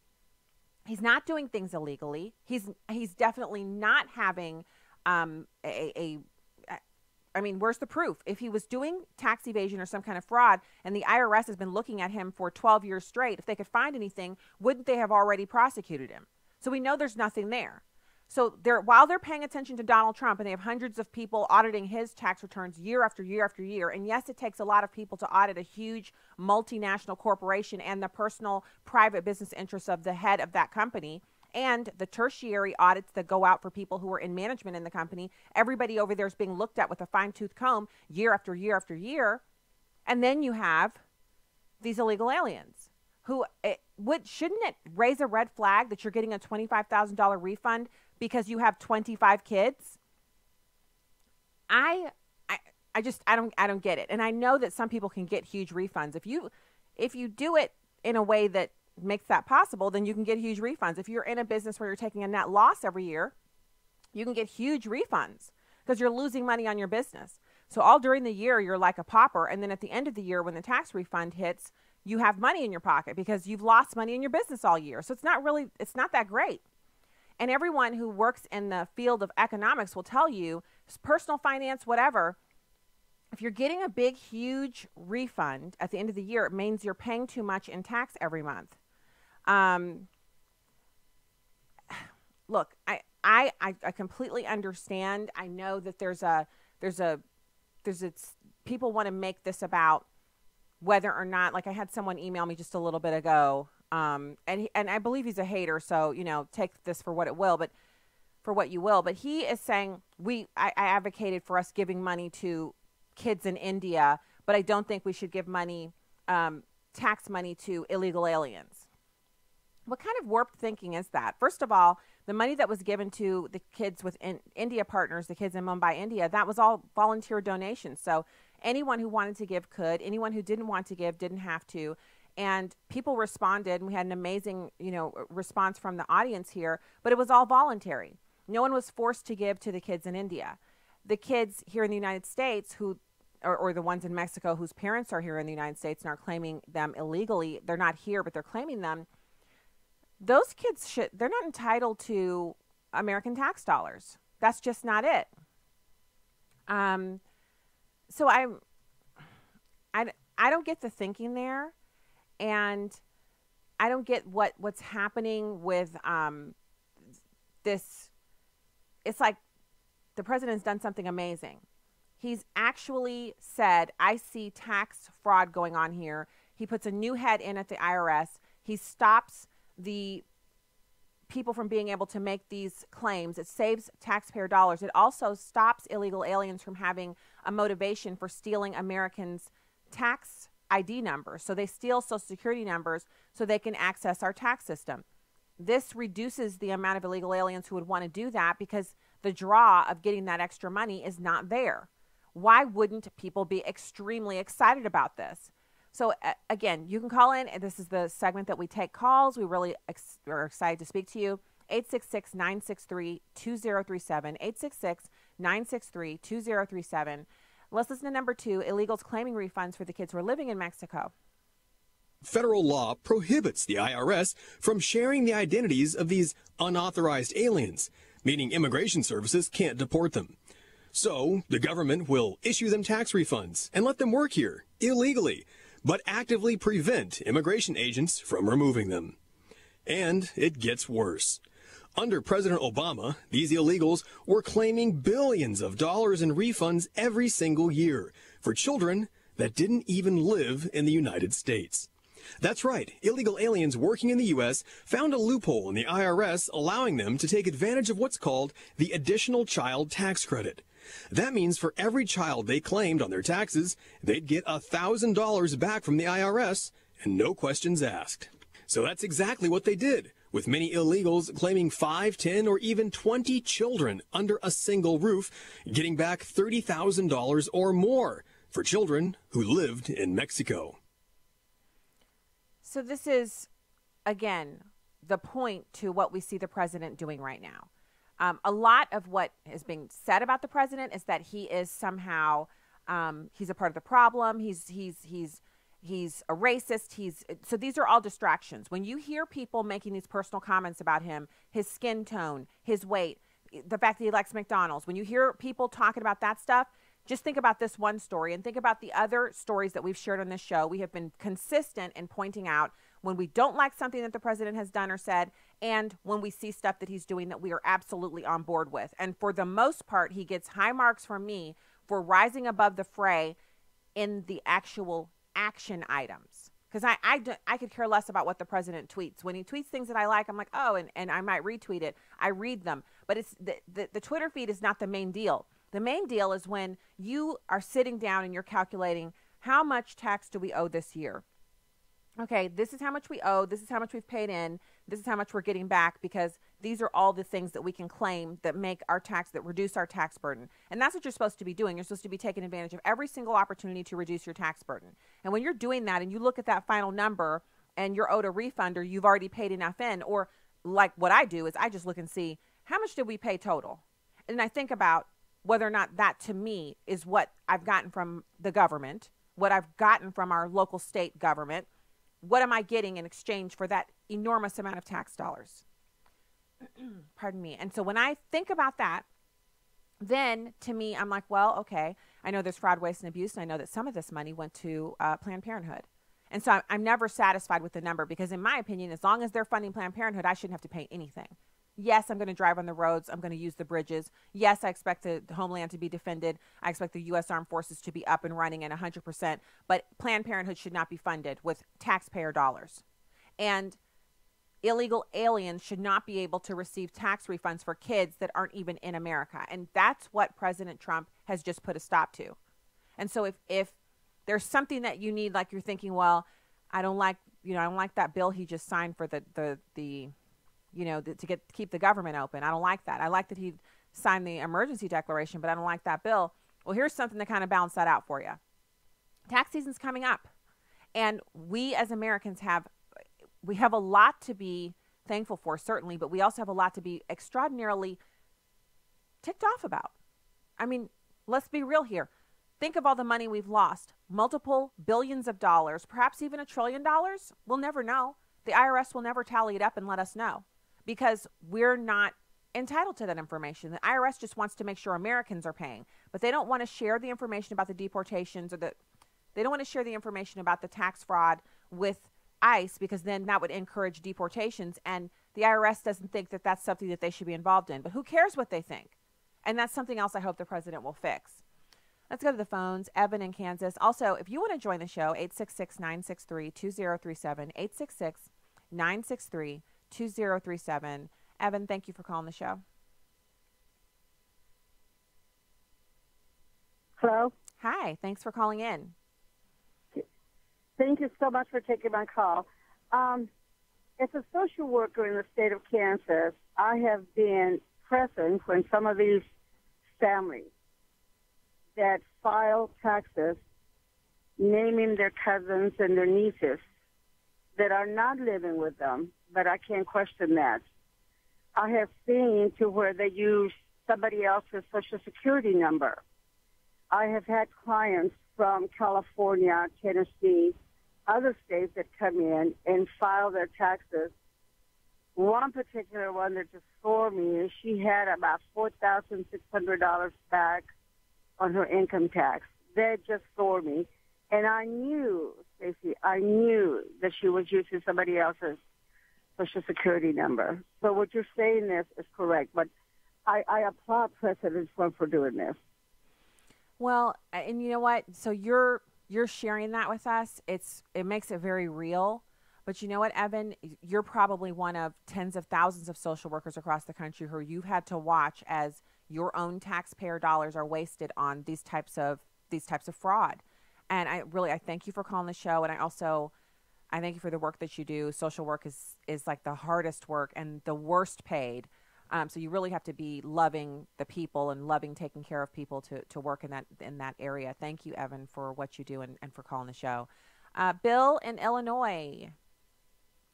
He's not doing things illegally. He's definitely not having I mean, where's the proof? If he was doing tax evasion or some kind of fraud and the IRS has been looking at him for 12 years straight, if they could find anything, wouldn't they have already prosecuted him? So we know there's nothing there. So while they're paying attention to Donald Trump and they have hundreds of people auditing his tax returns year after year after year, and yes, it takes a lot of people to audit a huge multinational corporation and the personal private business interests of the head of that company, and the tertiary audits that go out for people who are in management in the company. Everybody over there is being looked at with a fine-tooth comb year after year after year. And then you have these illegal aliens who, shouldn't it raise a red flag that you're getting a $25,000 refund because you have 25 kids? I don't get it. And I know that some people can get huge refunds. If you do it in a way that makes that possible, then you can get huge refunds. If you're in a business where you're taking a net loss every year, you can get huge refunds because you're losing money on your business. So all during the year, you're like a pauper. And then at the end of the year, when the tax refund hits, you have money in your pocket because you've lost money in your business all year. So it's not that great. And everyone who works in the field of economics will tell you, personal finance, whatever, if you're getting a big, huge refund at the end of the year, it means you're paying too much in tax every month. Look, I completely understand. I know that there's people want to make this about whether or not, like I had someone email me just a little bit ago, and I believe he's a hater, so, take this for what it will, but for what you will. But he is saying I advocated for us giving money to kids in India, but I don't think we should give money, tax money to illegal aliens. What kind of warped thinking is that? First of all, the money that was given to the kids with India Partners, the kids in Mumbai, India, that was all volunteer donations. So anyone who wanted to give could. Anyone who didn't want to give didn't have to. And people responded, and we had an amazing, response from the audience here, but it was all voluntary. No one was forced to give to the kids in India. The kids here in the United States or the ones in Mexico whose parents are here in the United States and are claiming them illegally, they're not here, but they're claiming them. Those kids they're not entitled to American tax dollars. That's just not it. So I don't get the thinking there, and I don't get what's happening with this. It's like the president's done something amazing. He's actually said, I see tax fraud going on here. He puts a new head in at the IRS. He stops the people from being able to make these claims. It saves taxpayer dollars. It also stops illegal aliens from having a motivation for stealing Americans' tax ID numbers. So they steal Social Security numbers so they can access our tax system. This reduces the amount of illegal aliens who would want to do that because the draw of getting that extra money is not there. Why wouldn't people be extremely excited about this? So again, you can call in, and this is the segment that we take calls. We really are excited to speak to you. 866-963-2037, 866-963-2037. Let's listen to number 2, illegals claiming refunds for the kids who are living in Mexico. Federal law prohibits the IRS from sharing the identities of these unauthorized aliens, meaning immigration services can't deport them. So the government will issue them tax refunds and let them work here illegally, but actively prevent immigration agents from removing them. And it gets worse. Under President Obama, these illegals were claiming billions of dollars in refunds every single year for children that didn't even live in the United States. That's right, illegal aliens working in the U.S. found a loophole in the IRS allowing them to take advantage of what's called the Additional Child Tax Credit. That means for every child they claimed on their taxes, they'd get $1,000 back from the IRS and no questions asked. So that's exactly what they did, with many illegals claiming 5, 10, or even 20 children under a single roof, getting back $30,000 or more for children who lived in Mexico. So this is, again, the point to what we see the president doing right now. A lot of what is being said about the president is that he is somehow, he's a part of the problem. He's a racist. So these are all distractions. When you hear people making these personal comments about him, his skin tone, his weight, the fact that he likes McDonald's, when you hear people talking about that stuff, just think about this one story and think about the other stories that we've shared on this show. We have been consistent in pointing out when we don't like something that the president has done or said, and when we see stuff that he's doing that we are absolutely on board with. And for the most part, he gets high marks from me for rising above the fray in the actual action items. Because I could care less about what the president tweets. When he tweets things that I like, I'm like, oh, and I might retweet it. I read them. But it's the Twitter feed is not the main deal. The main deal is when you are sitting down and you're calculating how much tax do we owe this year? Okay, this is how much we owe. This is how much we've paid in. This is how much we're getting back, because these are all the things that we can claim that make our tax, that reduce our tax burden. And that's what you're supposed to be doing. You're supposed to be taking advantage of every single opportunity to reduce your tax burden. And when you're doing that and you look at that final number and you're owed a refund or you've already paid enough in, or like what I do is I just look and see how much did we pay total? And I think about whether or not that to me is what I've gotten from the government, what I've gotten from our local state government. What am I getting in exchange for that enormous amount of tax dollars? Pardon me. And so when I think about that, then to me, I'm like, well, okay, I know there's fraud, waste, and abuse, and I know that some of this money went to Planned Parenthood. And so I'm never satisfied with the number, because in my opinion, as long as they're funding Planned Parenthood, I shouldn't have to pay anything. Yes, I'm going to drive on the roads. I'm going to use the bridges. Yes, I expect the homeland to be defended. I expect the U.S. Armed Forces to be up and running at 100%. But Planned Parenthood should not be funded with taxpayer dollars. And illegal aliens should not be able to receive tax refunds for kids that aren't even in America. And that's what President Trump has just put a stop to. And so if there's something that you need, like you're thinking, well, I don't like that bill he just signed for to keep the government open. I don't like that. I like that he signed the emergency declaration, but I don't like that bill. Well, here's something to kind of balance that out for you. Tax season's coming up. And we as Americans have a lot to be thankful for, certainly, but we also have a lot to be extraordinarily ticked off about. I mean, let's be real here. Think of all the money we've lost. Multiple billions of dollars, perhaps even $1 trillion. We'll never know. The IRS will never tally it up and let us know because we're not entitled to that information. The IRS just wants to make sure Americans are paying, but they don't want to share the information about the deportations they don't want to share the information about the tax fraud with ICE because then that would encourage deportations, and the IRS doesn't think that that's something that they should be involved in. But who cares what they think? And that's something else I hope the president will fix. Let's go to the phones. Evan in Kansas. Also, if you want to join the show, 866-963-2037, 866-963-2037. Evan, thank you for calling the show. Hello? Hi, thanks for calling in. Thank you so much for taking my call. As a social worker in the state of Kansas, I have been present when some of these families that file taxes naming their cousins and their nieces that are not living with them, but I can't question that. I have seen to where they use somebody else's Social Security number. I have had clients from California, Tennessee, other states that come in and file their taxes. One particular one that just scored me, she had about $4,600 back on her income tax. That just scored me. And I knew, Stacey, that she was using somebody else's Social Security number. So what you're saying is correct, but I applaud President Trump for doing this. Well, and you know what? So you're sharing that with us. It makes it very real. But you know what, Evan? You're probably one of tens of thousands of social workers across the country who you've had to watch as your own taxpayer dollars are wasted on these types of fraud. And I thank you for calling the show, and I thank you for the work that you do. Social work is like the hardest work and the worst paid. So you really have to be loving the people and loving taking care of people to work in that area. Thank you, Evan, for what you do and for calling the show. Bill in Illinois,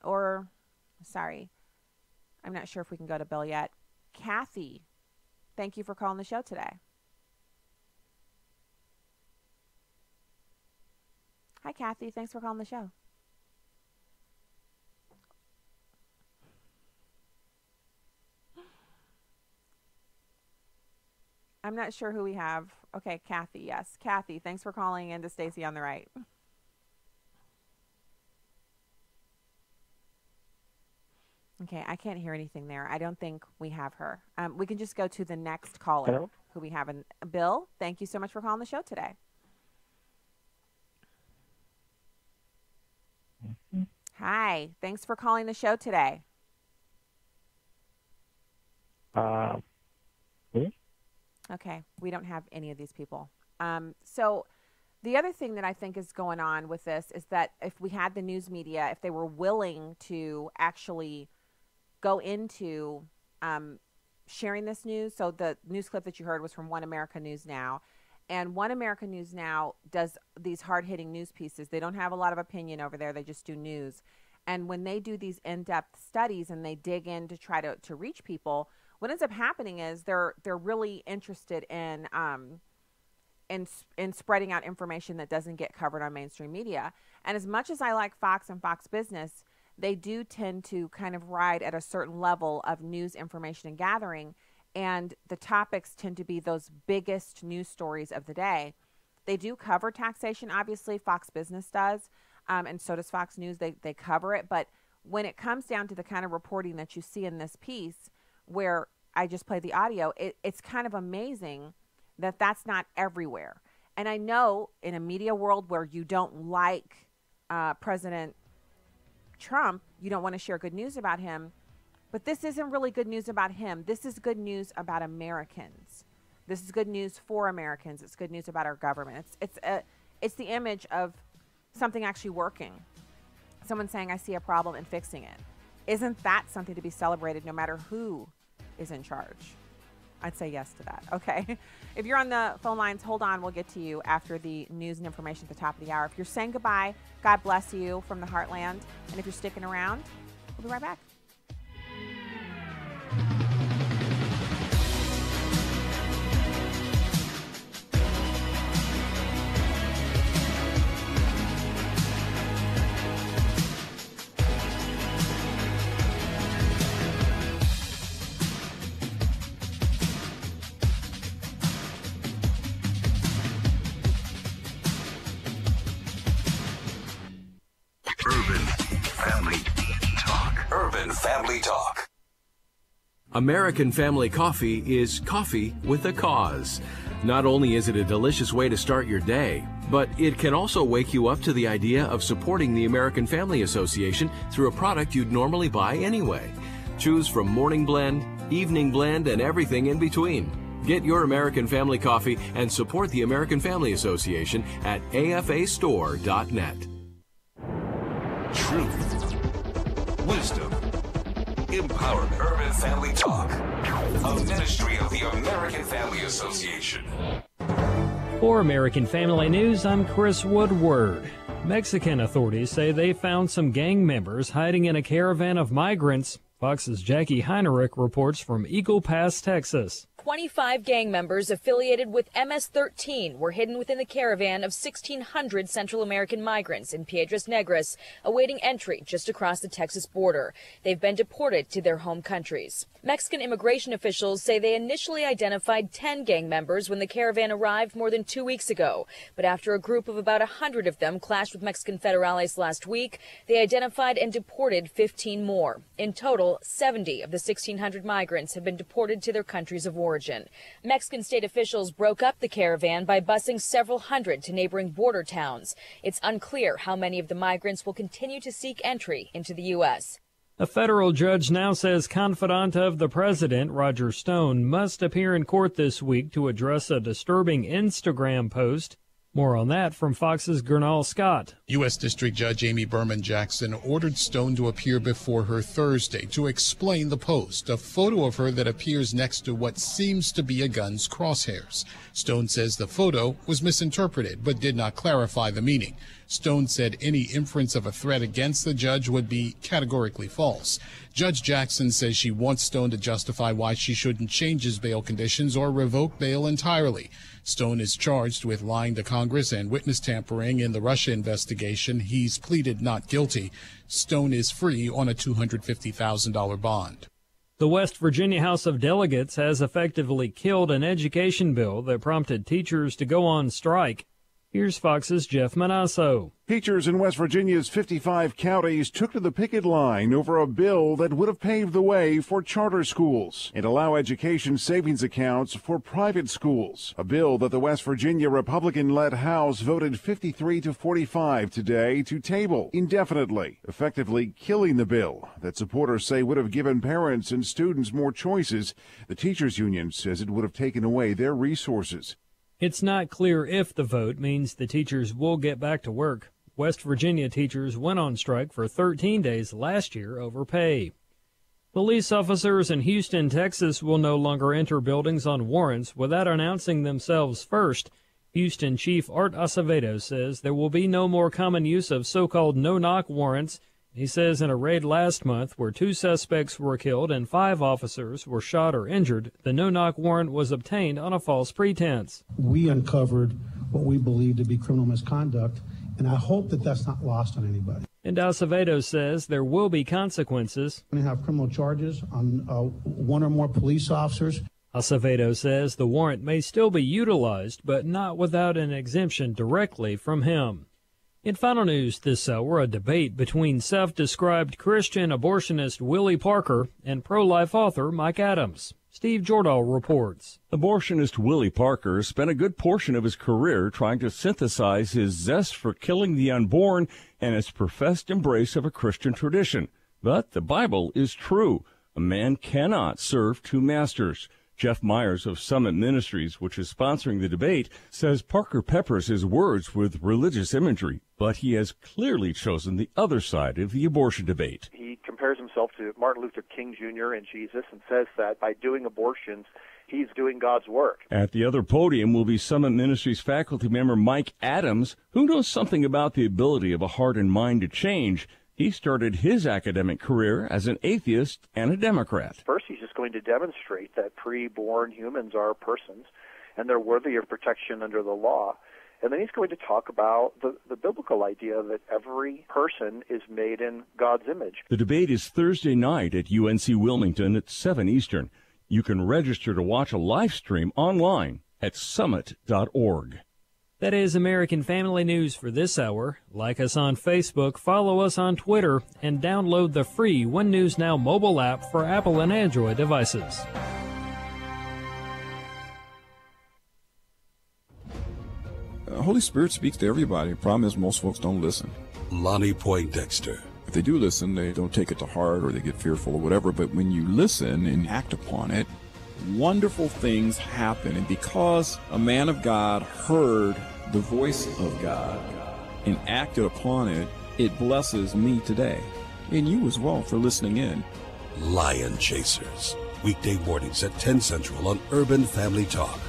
I'm not sure if we can go to Bill yet. Kathy, thank you for calling the show today. Hi, Kathy. Thanks for calling the show. I'm not sure who we have. Okay, Kathy. Yes, Kathy. Thanks for calling in to Stacey on the Right. Okay, I can't hear anything there. I don't think we have her. We can just go to the next caller. Hello? Who we have. Bill, thank you so much for calling the show today. Mm-hmm. Hi, thanks for calling the show today. Okay, we don't have any of these people. So the other thing that I think is going on with this is that if we had the news media, if they were willing to actually go into sharing this news. So the news clip that you heard was from One America News Now. And One America News Now does these hard-hitting news pieces. They don't have a lot of opinion over there. They just do news. And when they do these in-depth studies and they dig in to try to reach people, what ends up happening is they're really interested in spreading out information that doesn't get covered on mainstream media. And as much as I like Fox and Fox Business, they do tend to kind of ride at a certain level of news information and gathering. And the topics tend to be those biggest news stories of the day. They do cover taxation, obviously. Fox Business does, and so does Fox News. They cover it. But when it comes down to the kind of reporting that you see in this piece, where I just played the audio, it's kind of amazing that that's not everywhere. And I know in a media world where you don't like President Trump, you don't want to share good news about him. But this isn't really good news about him. This is good news about Americans. This is good news for Americans. It's good news about our government. It's the image of something actually working. Someone saying, I see a problem and fixing it. Isn't that something to be celebrated no matter who is in charge? I'd say yes to that. Okay. If you're on the phone lines, hold on. We'll get to you after the news and information at the top of the hour. If you're saying goodbye, God bless you from the heartland. And if you're sticking around, we'll be right back. Urban Family Talk. American Family Coffee is coffee with a cause. Not only is it a delicious way to start your day, but it can also wake you up to the idea of supporting the American Family Association through a product you'd normally buy anyway. Choose from morning blend, evening blend, and everything in between. Get your American Family Coffee and support the American Family Association at afastore.net. Truth, wisdom, empowerment. Urban Family Talk, a ministry of the American Family Association. For American Family News, I'm Chris Woodward. Mexican authorities say they found some gang members hiding in a caravan of migrants. Fox's Jackie Heinrich reports from Eagle Pass, Texas. 25 gang members affiliated with MS-13 were hidden within the caravan of 1,600 Central American migrants in Piedras Negras, awaiting entry just across the Texas border. They've been deported to their home countries. Mexican immigration officials say they initially identified 10 gang members when the caravan arrived more than 2 weeks ago. But after a group of about 100 of them clashed with Mexican federales last week, they identified and deported 15 more. In total, 70 of the 1,600 migrants have been deported to their countries of origin. Mexican state officials broke up the caravan by busing several hundred to neighboring border towns. It's unclear how many of the migrants will continue to seek entry into the U.S. A federal judge now says confidant of the president, Roger Stone, must appear in court this week to address a disturbing Instagram post. More on that from Fox's Gernal Scott. U.S. District Judge Amy Berman Jackson ordered Stone to appear before her Thursday to explain the post, a photo of her that appears next to what seems to be a gun's crosshairs. Stone says the photo was misinterpreted but did not clarify the meaning. Stone said any inference of a threat against the judge would be categorically false. Judge Jackson says she wants Stone to justify why she shouldn't change his bail conditions or revoke bail entirely. Stone is charged with lying to Congress and witness tampering in the Russia investigation. He's pleaded not guilty. Stone is free on a $250,000 bond. The West Virginia House of Delegates has effectively killed an education bill that prompted teachers to go on strike. Here's Fox's Jeff Manasso. Teachers in West Virginia's 55 counties took to the picket line over a bill that would have paved the way for charter schools and allow education savings accounts for private schools. A bill that the West Virginia Republican-led House voted 53-45 today to table indefinitely, effectively killing the bill that supporters say would have given parents and students more choices. The teachers union says it would have taken away their resources. It's not clear if the vote means the teachers will get back to work. West Virginia teachers went on strike for 13 days last year over pay. Police officers in Houston, Texas will no longer enter buildings on warrants without announcing themselves first. Houston Chief Art Acevedo says there will be no more common use of so-called no-knock warrants. He says in a raid last month where 2 suspects were killed and 5 officers were shot or injured, the no-knock warrant was obtained on a false pretense. We uncovered what we believe to be criminal misconduct, and I hope that that's not lost on anybody. And Acevedo says there will be consequences. We're going to have criminal charges on 1 or more police officers. Acevedo says the warrant may still be utilized, but not without an exemption directly from him. In final news this hour, a debate between self-described Christian abortionist Willie Parker and pro-life author Mike Adams. Steve Jordahl reports. Abortionist Willie Parker spent a good portion of his career trying to synthesize his zest for killing the unborn and his professed embrace of a Christian tradition. But the Bible is true. A man cannot serve 2 masters. Jeff Myers of Summit Ministries, which is sponsoring the debate, says Parker peppers his words with religious imagery, but he has clearly chosen the other side of the abortion debate. He compares himself to Martin Luther King Jr. and Jesus and says that by doing abortions, he's doing God's work. At the other podium will be Summit Ministries faculty member Mike Adams, who knows something about the ability of a heart and mind to change. He started his academic career as an atheist and a Democrat. First, he's just going to demonstrate that pre-born humans are persons and they're worthy of protection under the law. And then he's going to talk about the biblical idea that every person is made in God's image. The debate is Thursday night at UNC Wilmington at 7 Eastern. You can register to watch a live stream online at summit.org. That is American Family News for this hour. Like us on Facebook, follow us on Twitter, and download the free One News Now mobile app for Apple and Android devices. Holy Spirit speaks to everybody. The problem is most folks don't listen. Lonnie Poindexter. If they do listen, they don't take it to heart or they get fearful or whatever. But when you listen and act upon it, wonderful things happen. And because a man of God heard the voice of God and acted upon it, it blesses me today. And you as well for listening in. Lion Chasers. Weekday mornings at 10 Central on Urban Family Talk.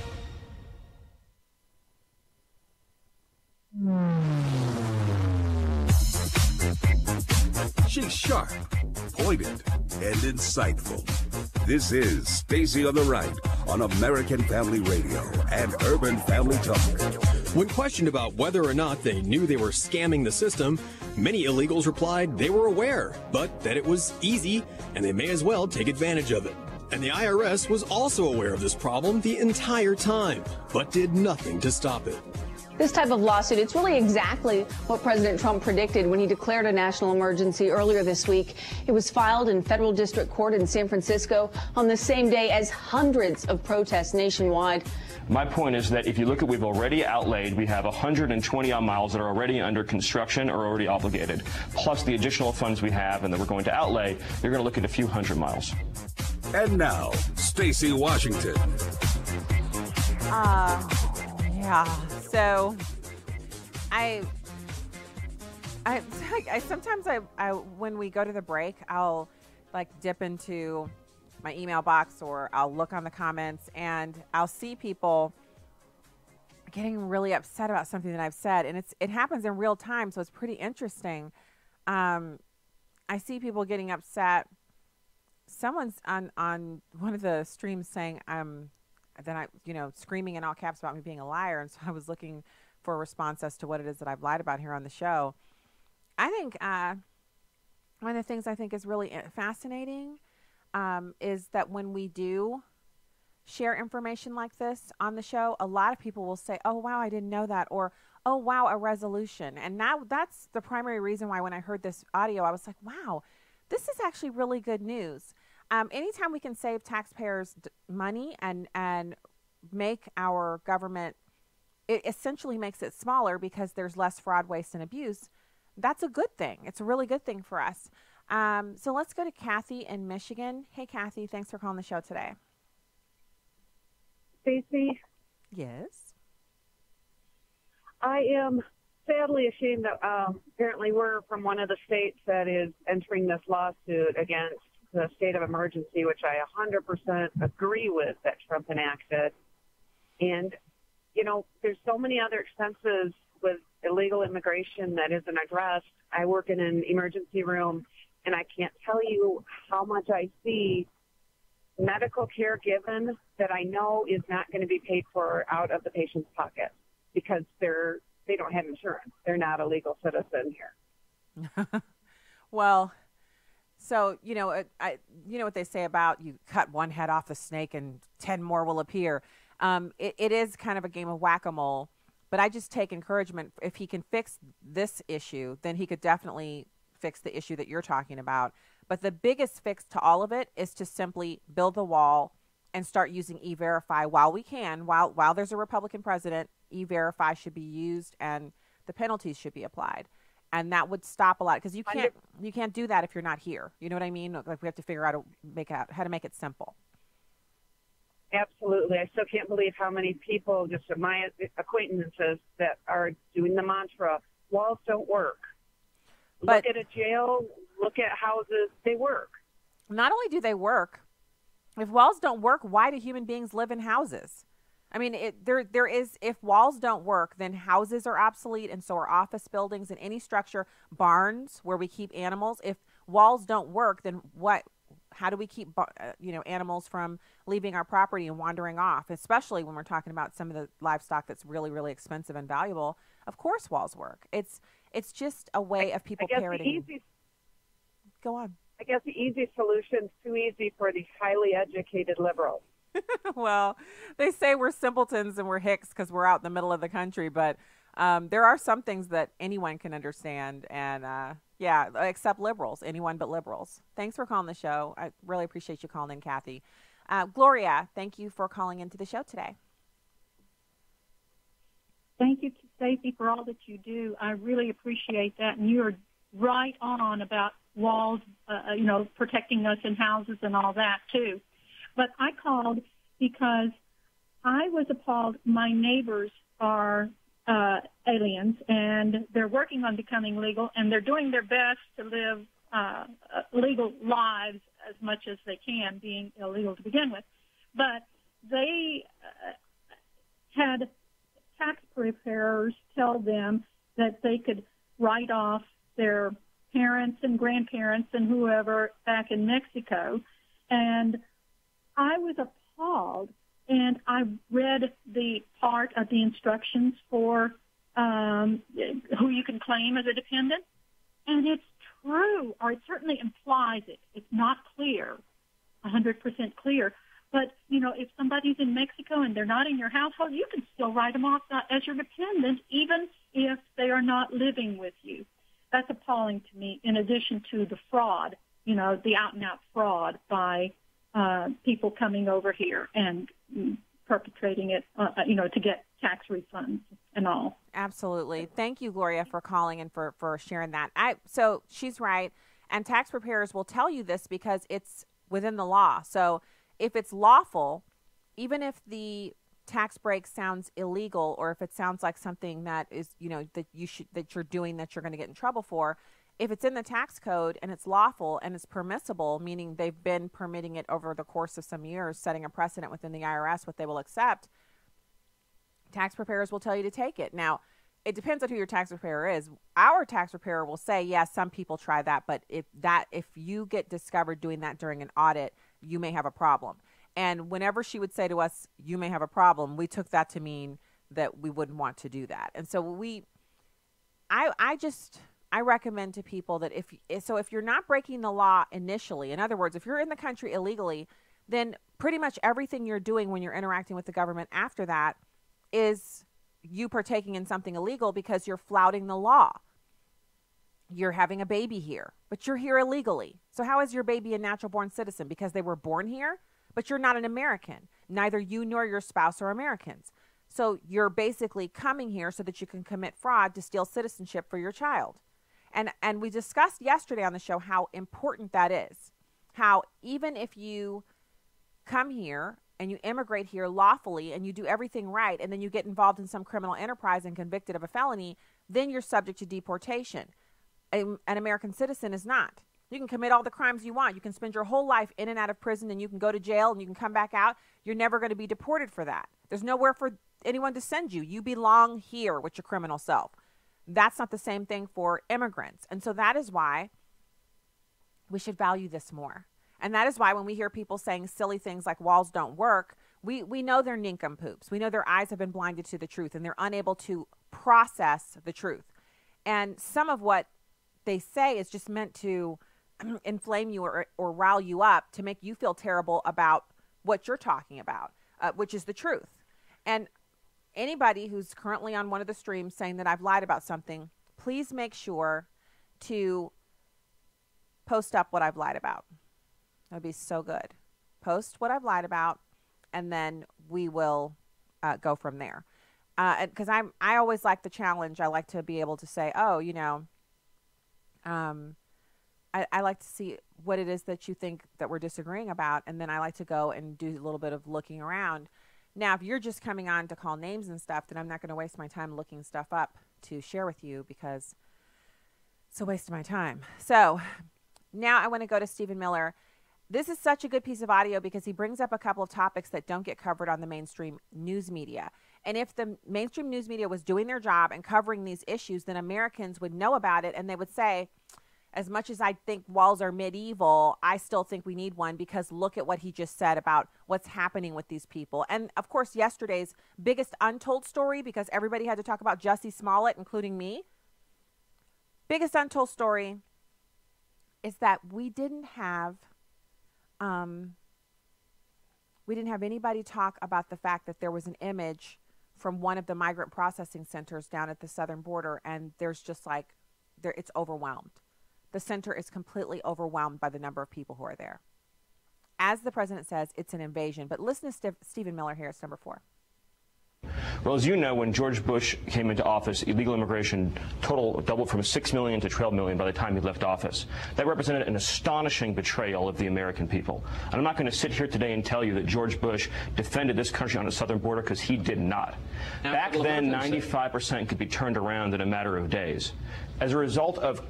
She's sharp, pointed, and insightful. This is Stacy on the Right on American Family Radio and Urban Family Talk. When questioned about whether or not they knew they were scamming the system, many illegals replied they were aware, but that it was easy and they may as well take advantage of it. And the IRS was also aware of this problem the entire time, but did nothing to stop it. This type of lawsuit, it's really exactly what President Trump predicted when he declared a national emergency earlier this week. It was filed in federal district court in San Francisco on the same day as hundreds of protests nationwide. My point is that if you look at what we've already outlaid, we have 120 odd miles that are already under construction or already obligated, plus the additional funds we have and that we're going to outlay, you're going to look at a few hundred miles. And now, Stacy Washington. Yeah. So, I sometimes when we go to the break, I'll like dip into my email box or I'll look on the comments and I'll see people getting really upset about something that I've said, and it happens in real time, so it's pretty interesting. I see people getting upset. Someone's on one of the streams saying then I, screaming in all caps about me being a liar. And so I was looking for a response as to what it is that I've lied about here on the show. I think one of the things I think is really fascinating is that when we do share information like this on the show, a lot of people will say, oh, wow, I didn't know that. Or, oh, wow, a resolution. And that's the primary reason why when I heard this audio, I was like, wow, this is actually really good news. Anytime we can save taxpayers money and make our government, it essentially makes it smaller because there's less fraud, waste, and abuse. That's a good thing. It's a really good thing for us. So let's go to Kathy in Michigan. Hey, Kathy, thanks for calling the show today. Stacey? Yes? I am sadly ashamed that apparently we're from one of the states that is entering this lawsuit against the state of emergency, which I 100% agree with that Trump enacted. And, there's so many other expenses with illegal immigration that isn't addressed. I work in an emergency room, and I can't tell you how much I see medical care given that I know is not going to be paid for out of the patient's pocket because they don't have insurance. They're not a legal citizen here. Well, so, what they say about you cut one head off the snake and 10 more will appear. It is kind of a game of whack-a-mole, but I just take encouragement. If he can fix this issue, then he could definitely fix the issue that you're talking about. But the biggest fix to all of it is to simply build the wall and start using E-Verify while we can. While there's a Republican president, E-Verify should be used and the penalties should be applied. And that would stop a lot because you can't do that if you're not here. You know what I mean? Like we have to figure out how to make it simple. Absolutely. I still can't believe how many people, just my acquaintances, that are doing the mantra, walls don't work. Look at a jail, look at houses, they work. Not only do they work, if walls don't work, why do human beings live in houses? I mean, there is, if walls don't work, then houses are obsolete, and so are office buildings and any structure, barns where we keep animals. If walls don't work, then how do we keep animals from leaving our property and wandering off, especially when we're talking about some of the livestock that's really, really expensive and valuable? Of course walls work. It's just a way of people parroting. Go on. I guess the easy solution is too easy for these highly educated liberals. Well, they say we're simpletons and we're hicks because we're out in the middle of the country, but there are some things that anyone can understand, and except liberals, anyone but liberals. Thanks for calling the show. I really appreciate you calling in, Kathy. Gloria, thank you for calling into the show today. Thank you, Stacey, for all that you do. I really appreciate that, and you're right on about walls, protecting us in houses and all that, too. But I called because I was appalled. My neighbors are aliens, and they're working on becoming legal, and they're doing their best to live legal lives as much as they can, being illegal to begin with. But they had tax preparers tell them that they could write off their parents and grandparents and whoever back in Mexico. And I was appalled, and I read the part of the instructions for who you can claim as a dependent, and it's true, or it certainly implies it. It's not clear, 100% clear. But, if somebody's in Mexico and they're not in your household, you can still write them off as your dependent, even if they are not living with you. That's appalling to me, in addition to the fraud, the out-and-out fraud by people coming over here and perpetrating it, to get tax refunds and all. Absolutely. Thank you, Gloria, for calling and for sharing that. So she's right, and tax preparers will tell you this because it's within the law. So if it's lawful, even if the tax break sounds illegal, or if it sounds like something that is, that you're doing that you're going to get in trouble for, if it's in the tax code and it's lawful and it's permissible, meaning they've been permitting it over the course of some years, setting a precedent within the IRS, what they will accept, tax preparers will tell you to take it. Now, it depends on who your tax preparer is. Our tax preparer will say, yes, some people try that, but if you get discovered doing that during an audit, you may have a problem. And whenever she would say to us, you may have a problem, we took that to mean that we wouldn't want to do that. And so I recommend to people that if you're not breaking the law initially, in other words, if you're in the country illegally, then pretty much everything you're doing when you're interacting with the government after that is you partaking in something illegal because you're flouting the law. You're having a baby here, but you're here illegally. So how is your baby a natural-born citizen? Because they were born here, but you're not an American. Neither you nor your spouse are Americans. So you're basically coming here so that you can commit fraud to steal citizenship for your child. And we discussed yesterday on the show how important that is. How even if you come here and you immigrate here lawfully and you do everything right, and then you get involved in some criminal enterprise and convicted of a felony, then you're subject to deportation. An American citizen is not. You can commit all the crimes you want. You can spend your whole life in and out of prison, and you can go to jail and you can come back out. You're never going to be deported for that. There's nowhere for anyone to send you. You belong here with your criminal self. That's not the same thing for immigrants. And so that is why we should value this more. And that is why when we hear people saying silly things like walls don't work, we know they're nincompoops. We know their eyes have been blinded to the truth and they're unable to process the truth. And some of what they say is just meant to inflame you or rile you up to make you feel terrible about what you're talking about, which is the truth. And anybody who's currently on one of the streams saying that I've lied about something, please make sure to post up what I've lied about. That would be so good. Post what I've lied about, and then we will go from there. Because I always like the challenge. I like to be able to say, oh, I like to see what it is that you think that we're disagreeing about, and then I like to go and do a little bit of looking around. Now, if you're just coming on to call names and stuff, then I'm not going to waste my time looking stuff up to share with you because it's a waste of my time. So now I want to go to Stephen Miller. This is such a good piece of audio because he brings up a couple of topics that don't get covered on the mainstream news media. And if the mainstream news media was doing their job and covering these issues, then Americans would know about it and they would say, as much as I think walls are medieval, I still think we need one because look at what he just said about what's happening with these people. And of course, yesterday's biggest untold story, because everybody had to talk about Jussie Smollett, including me. Biggest untold story is that we didn't have anybody talk about the fact that there was an image from one of the migrant processing centers down at the southern border, and there's just like, it's overwhelmed. The center is completely overwhelmed by the number of people who are there. As the president says, it's an invasion. But listen to Stephen Miller here. It's number 4. Well, as you know, when George Bush came into office, illegal immigration total doubled from 6 million to 12 million by the time he left office. That represented an astonishing betrayal of the American people. And I'm not going to sit here today and tell you that George Bush defended this country on the southern border, because he did not. Back then, 95% could be turned around in a matter of days. As a result of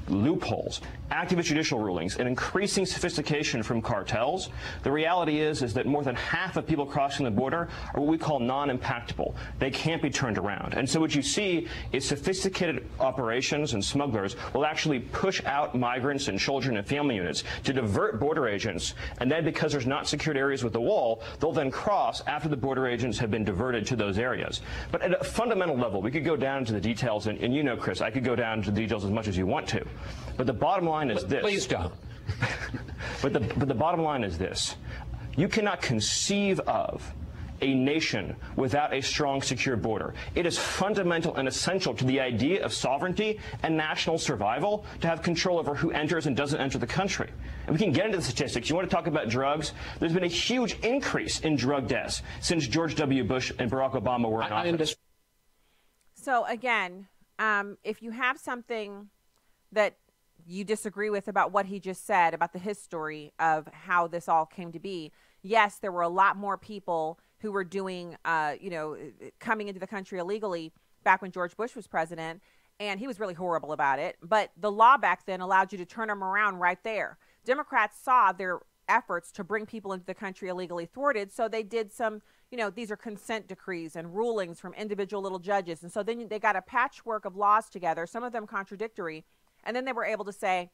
loopholes, activist judicial rulings, and increasing sophistication from cartels, the reality is that more than half of people crossing the border are what we call non-impactable. They can't be turned around. And so what you see is sophisticated operations and smugglers will actually push out migrants and children and family units to divert border agents, and then because there's not secured areas with the wall, they'll then cross after the border agents have been diverted to those areas. But at a fundamental level, we could go down to the details, and you know, Chris, I could go down to the details as much as you want to. But the bottom line is this. Please don't. But the bottom line is this. You cannot conceive of a nation without a strong, secure border. It is fundamental and essential to the idea of sovereignty and national survival to have control over who enters and doesn't enter the country. And we can get into the statistics. You want to talk about drugs? There's been a huge increase in drug deaths since George W. Bush and Barack Obama were in office. So again, if you have something that you disagree with about what he just said about the history of how this all came to be, yes, there were a lot more people who were doing, coming into the country illegally back when George Bush was president, and he was really horrible about it. But the law back then allowed you to turn them around right there. Democrats saw their efforts to bring people into the country illegally thwarted, so they did some, these are consent decrees and rulings from individual little judges. And so then they got a patchwork of laws together, some of them contradictory. And then they were able to say,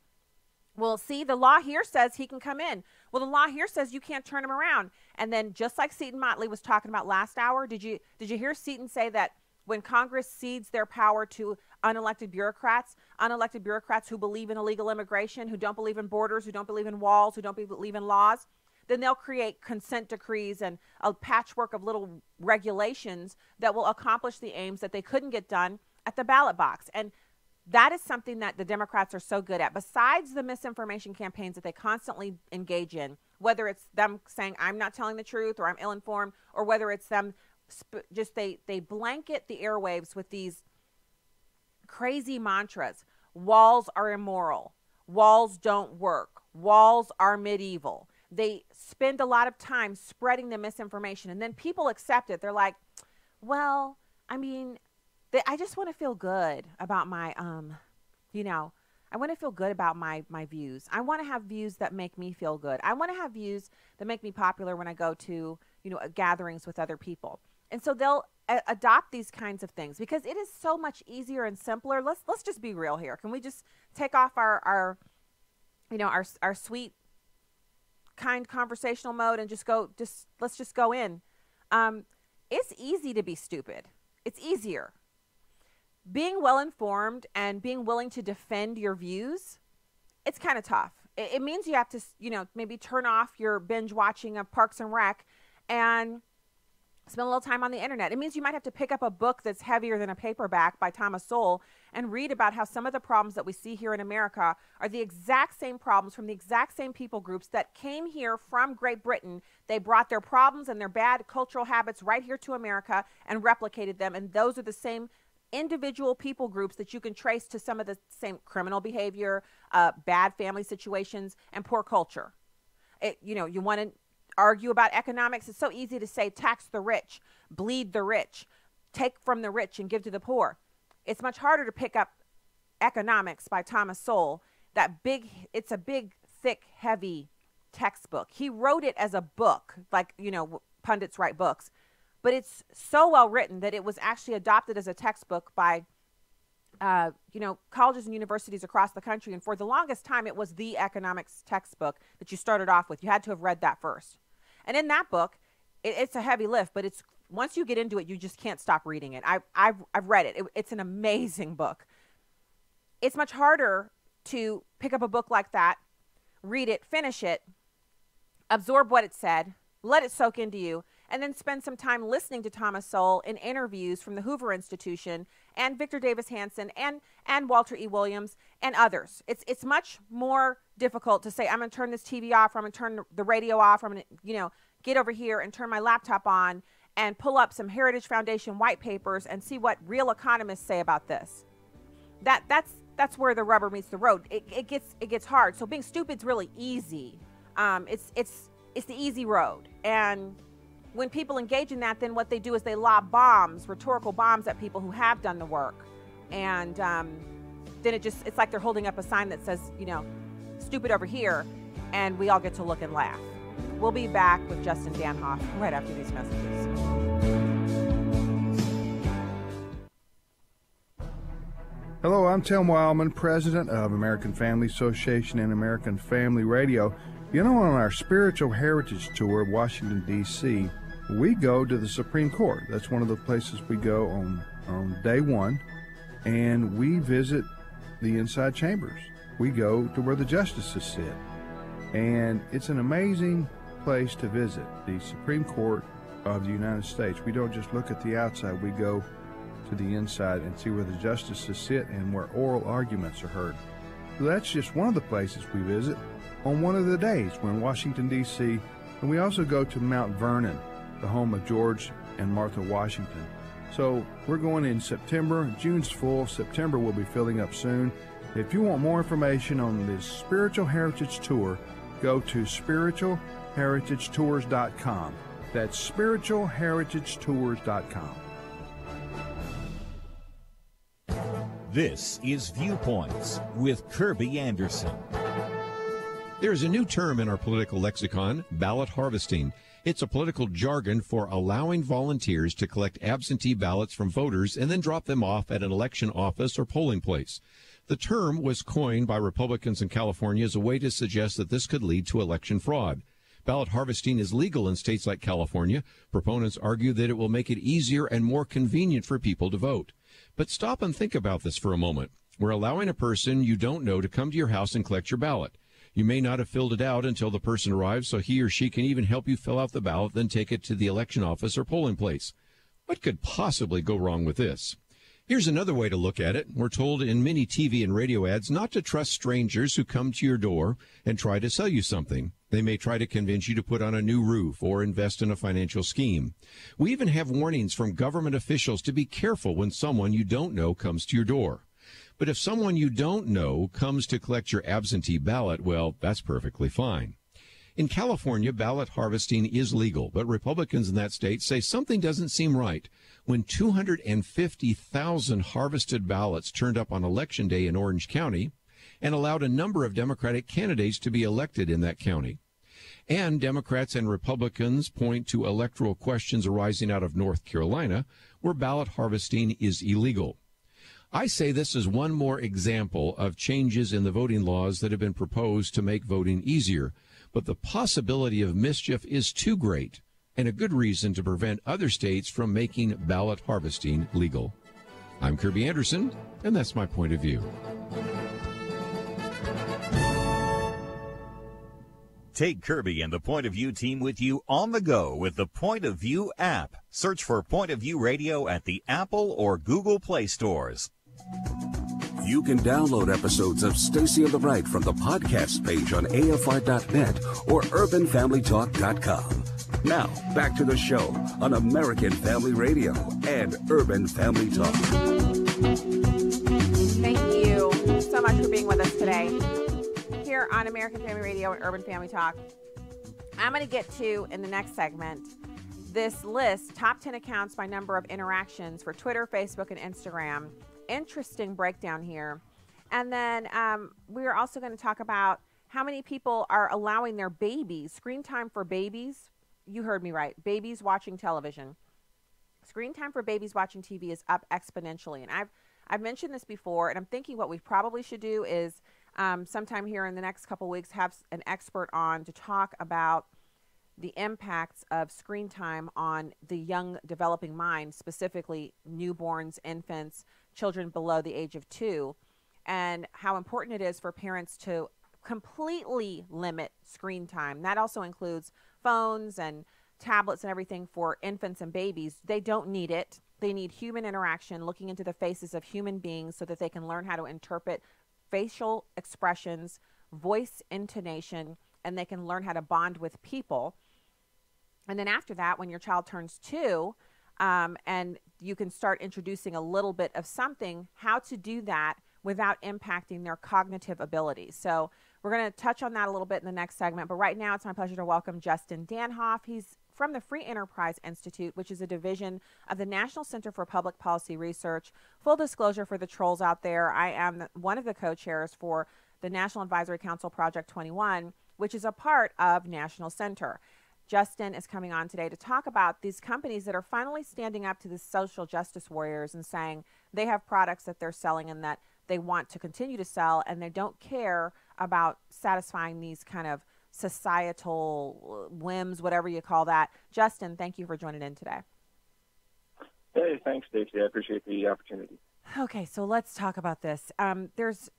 well, see, the law here says he can come in. Well, the law here says you can't turn him around. And then just like Seton Motley was talking about last hour, did you hear Seton say that when Congress cedes their power to unelected bureaucrats who believe in illegal immigration, who don't believe in borders, who don't believe in walls, who don't believe in laws, then they'll create consent decrees and a patchwork of little regulations that will accomplish the aims that they couldn't get done at the ballot box. And that is something that the Democrats are so good at. Besides the misinformation campaigns that they constantly engage in, whether it's them saying, I'm not telling the truth or I'm ill-informed, or whether it's them they blanket the airwaves with these crazy mantras. Walls are immoral. Walls don't work. Walls are medieval. They spend a lot of time spreading the misinformation, and then people accept it. They're like, well, I mean, I just want to feel good about my, I want to feel good about my views. I want to have views that make me feel good. I want to have views that make me popular when I go to, gatherings with other people. And so they'll adopt these kinds of things because it is so much easier and simpler. Let's just be real here. Can we just take off our sweet, kind conversational mode and let's just go in. It's easy to be stupid. It's easier. Being well-informed and being willing to defend your views, it's kind of tough. It means you have to, maybe turn off your binge watching of Parks and Rec and spend a little time on the internet. It means you might have to pick up a book that's heavier than a paperback by Thomas Sowell and read about how some of the problems that we see here in America are the exact same problems from the exact same people groups that came here from Great Britain. They brought their problems and their bad cultural habits right here to America and replicated them. And those are the same individual people groups that you can trace to some of the same criminal behavior, bad family situations, and poor culture. You want to argue about economics. It's so easy to say tax the rich, bleed the rich, take from the rich and give to the poor. It's much harder to pick up Economics by Thomas Sowell. It's a big, thick, heavy textbook. He wrote it as a book, like, pundits write books, but it's so well written that it was actually adopted as a textbook by, colleges and universities across the country. And for the longest time, it was the economics textbook that you started off with. You had to have read that first. And in that book, it's a heavy lift, but once you get into it, you just can't stop reading it. I've read it. It's an amazing book. It's much harder to pick up a book like that, read it, finish it, absorb what it said, let it soak into you, and then spend some time listening to Thomas Sowell in interviews from the Hoover Institution and Victor Davis Hanson and Walter E. Williams and others. It's much more difficult to say, I'm going to turn this TV off, or I'm going to turn the radio off, or I'm going to, get over here and turn my laptop on and pull up some Heritage Foundation white papers and see what real economists say about this. That's where the rubber meets the road. It gets hard. So being stupid's really easy. It's the easy road. And when people engage in that, then what they do is they lob bombs, rhetorical bombs, at people who have done the work. And then it's like they're holding up a sign that says, stupid over here, and we all get to look and laugh. We'll be back with Justin Danhof right after these messages. Hello, I'm Tim Wildman, president of American Family Association and American Family Radio. On our Spiritual Heritage Tour of Washington, D.C., we go to the Supreme Court. That's one of the places we go on day one, and we visit the inside chambers. We go to where the justices sit, and it's an amazing place to visit, the Supreme Court of the United States. We don't just look at the outside, we go to the inside and see where the justices sit and where oral arguments are heard. So that's just one of the places we visit on one of the days. We're in Washington, D.C., and we also go to Mount Vernon, the home of George and Martha Washington. So we're going in September. June's full. September will be filling up soon. If you want more information on this Spiritual Heritage Tour, go to spiritualheritagetours.com. That's spiritualheritagetours.com. This is Viewpoints with Kirby Anderson. There's a new term in our political lexicon, ballot harvesting. It's a political jargon for allowing volunteers to collect absentee ballots from voters and then drop them off at an election office or polling place. The term was coined by Republicans in California as a way to suggest that this could lead to election fraud. Ballot harvesting is legal in states like California. Proponents argue that it will make it easier and more convenient for people to vote. But stop and think about this for a moment. We're allowing a person you don't know to come to your house and collect your ballot. You may not have filled it out until the person arrives, so he or she can even help you fill out the ballot, then take it to the election office or polling place. What could possibly go wrong with this? Here's another way to look at it. We're told in many TV and radio ads not to trust strangers who come to your door and try to sell you something. They may try to convince you to put on a new roof or invest in a financial scheme. We even have warnings from government officials to be careful when someone you don't know comes to your door. But if someone you don't know comes to collect your absentee ballot, well, that's perfectly fine. In California, ballot harvesting is legal, but Republicans in that state say something doesn't seem right when 250,000 harvested ballots turned up on Election Day in Orange County and allowed a number of Democratic candidates to be elected in that county. And Democrats and Republicans point to electoral questions arising out of North Carolina, where ballot harvesting is illegal. I say this is one more example of changes in the voting laws that have been proposed to make voting easier, but the possibility of mischief is too great and a good reason to prevent other states from making ballot harvesting legal. I'm Kirby Anderson, and that's my point of view. Take Kirby and the Point of View team with you on the go with the Point of View app. Search for Point of View Radio at the Apple or Google Play stores. You can download episodes of Stacy on the Right from the podcast page on AFR.net or UrbanFamilyTalk.com. Now, back to the show on American Family Radio and Urban Family Talk. Thank you so much for being with us today here on American Family Radio and Urban Family Talk. I'm going to get to, in the next segment, this list, top 10 accounts by number of interactions for Twitter, Facebook, and Instagram. Interesting breakdown here. And then we're also going to talk about how many people are allowing their babies, screen time for babies. You heard me right. Babies watching television. Screen time for babies watching TV is up exponentially. And I've mentioned this before, and I'm thinking what we probably should do is sometime here in the next couple of weeks have an expert on to talk about the impacts of screen time on the young developing mind, specifically newborns, infants, children below the age of 2, and how important it is for parents to completely limit screen time. That also includes phones and tablets and everything for infants and babies. They don't need it. They need human interaction, looking into the faces of human beings so that they can learn how to interpret facial expressions, voice intonation, and they can learn how to bond with people. And then after that, when your child turns 2, and you can start introducing a little bit of something, how to do that without impacting their cognitive abilities. So we're going to touch on that a little bit in the next segment. But right now, it's my pleasure to welcome Justin Danhof. He's from the Free Enterprise Institute, which is a division of the National Center for Public Policy Research. Full disclosure for the trolls out there, I am one of the co-chairs for the National Advisory Council Project 21, which is a part of National Center. Justin is coming on today to talk about these companies that are finally standing up to the social justice warriors and saying they have products that they're selling and that they want to continue to sell, and they don't care about satisfying these kind of societal whims, whatever you call that. Justin, thank you for joining in today. Hey, thanks, Stacey. I appreciate the opportunity. Okay, so let's talk about this.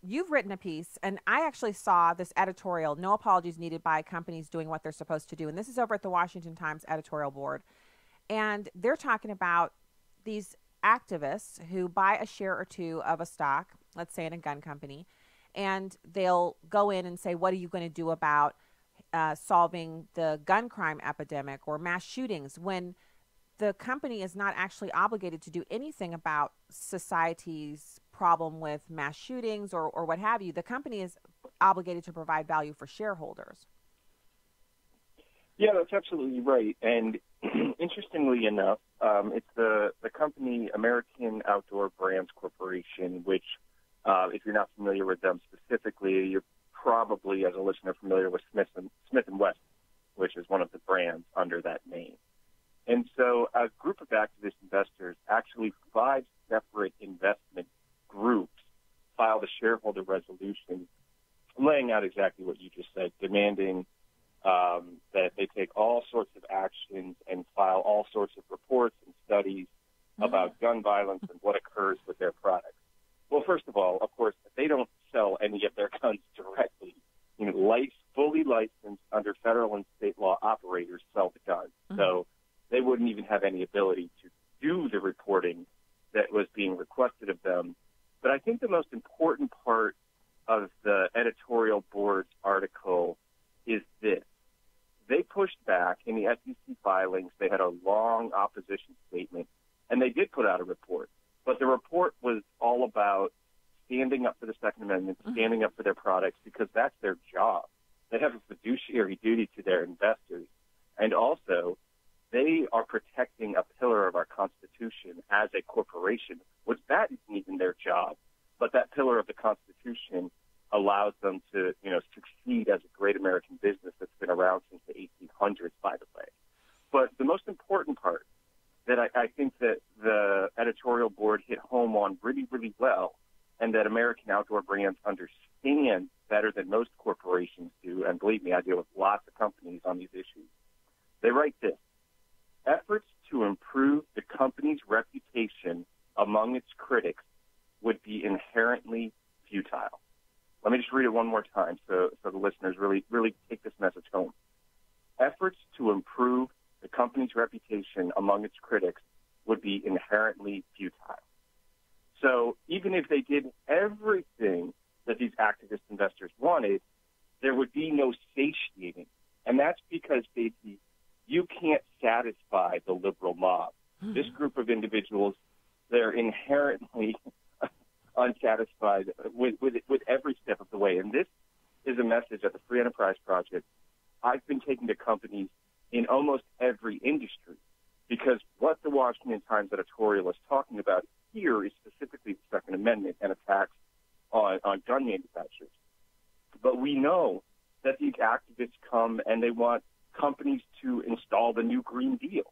You've written a piece, and I actually saw this editorial, No Apologies Needed by Companies Doing What They're Supposed to Do. And this is over at the Washington Times editorial board. And they're talking about these activists who buy a share or two of a stock, let's say in a gun company, and they'll go in and say, what are you going to do about solving the gun crime epidemic or mass shootings, when the company is not actually obligated to do anything about society's problem with mass shootings or what have you. The company is obligated to provide value for shareholders. Yeah, that's absolutely right. And interestingly enough, it's the company American Outdoor Brands Corporation, which, if you're not familiar with them specifically, you're probably, as a listener, familiar with Smith & Wesson, which is one of the brands under that name. And so a group of activist investors, actually 5 separate investment groups, filed a shareholder resolution laying out exactly what you just said, demanding that they take all sorts of actions and file all sorts of reports and studies about gun violence and what occurs with their products. Well, first of all, of course, they don't sell any of their guns directly. Fully licensed under federal and state law operators sell the guns. So they wouldn't even have any ability to do the reporting that was being requested of them. But I think the most important part of the editorial board's article is this. They pushed back in the SEC filings. They had a long opposition statement, and they did put out a report. But the report was all about standing up for the Second Amendment, standing up for their products, because that's their job. They have a fiduciary duty to their investors. And also, they are protecting a pillar of our Constitution as a corporation, which that isn't even their job. But that pillar of the Constitution allows them to, succeed as a great American business that's been around since the 1800s, by the way. But the most important part that I think that the editorial board hit home on really, really well, and that American Outdoor Brands understand better than most corporations do, and believe me, I deal with lots of companies on these issues. They write this: efforts to improve the company's reputation among its critics would be inherently futile. Let me just read it one more time so the listeners really, really take this message home. Efforts to improve the company's reputation among its critics would be inherently futile. So even if they did everything that these activist investors wanted, there would be no satiating. And that's because, Stacey, you can't satisfy the liberal mob. This group of individuals, they're inherently unsatisfied with every step of the way. And this is a message at the Free Enterprise Project I've been taking to companies in almost every industry, because what the Washington Times editorial is talking about here is specifically the Second Amendment and attacks on gun manufacturers. But we know that these activists come and they want companies to install the new Green Deal.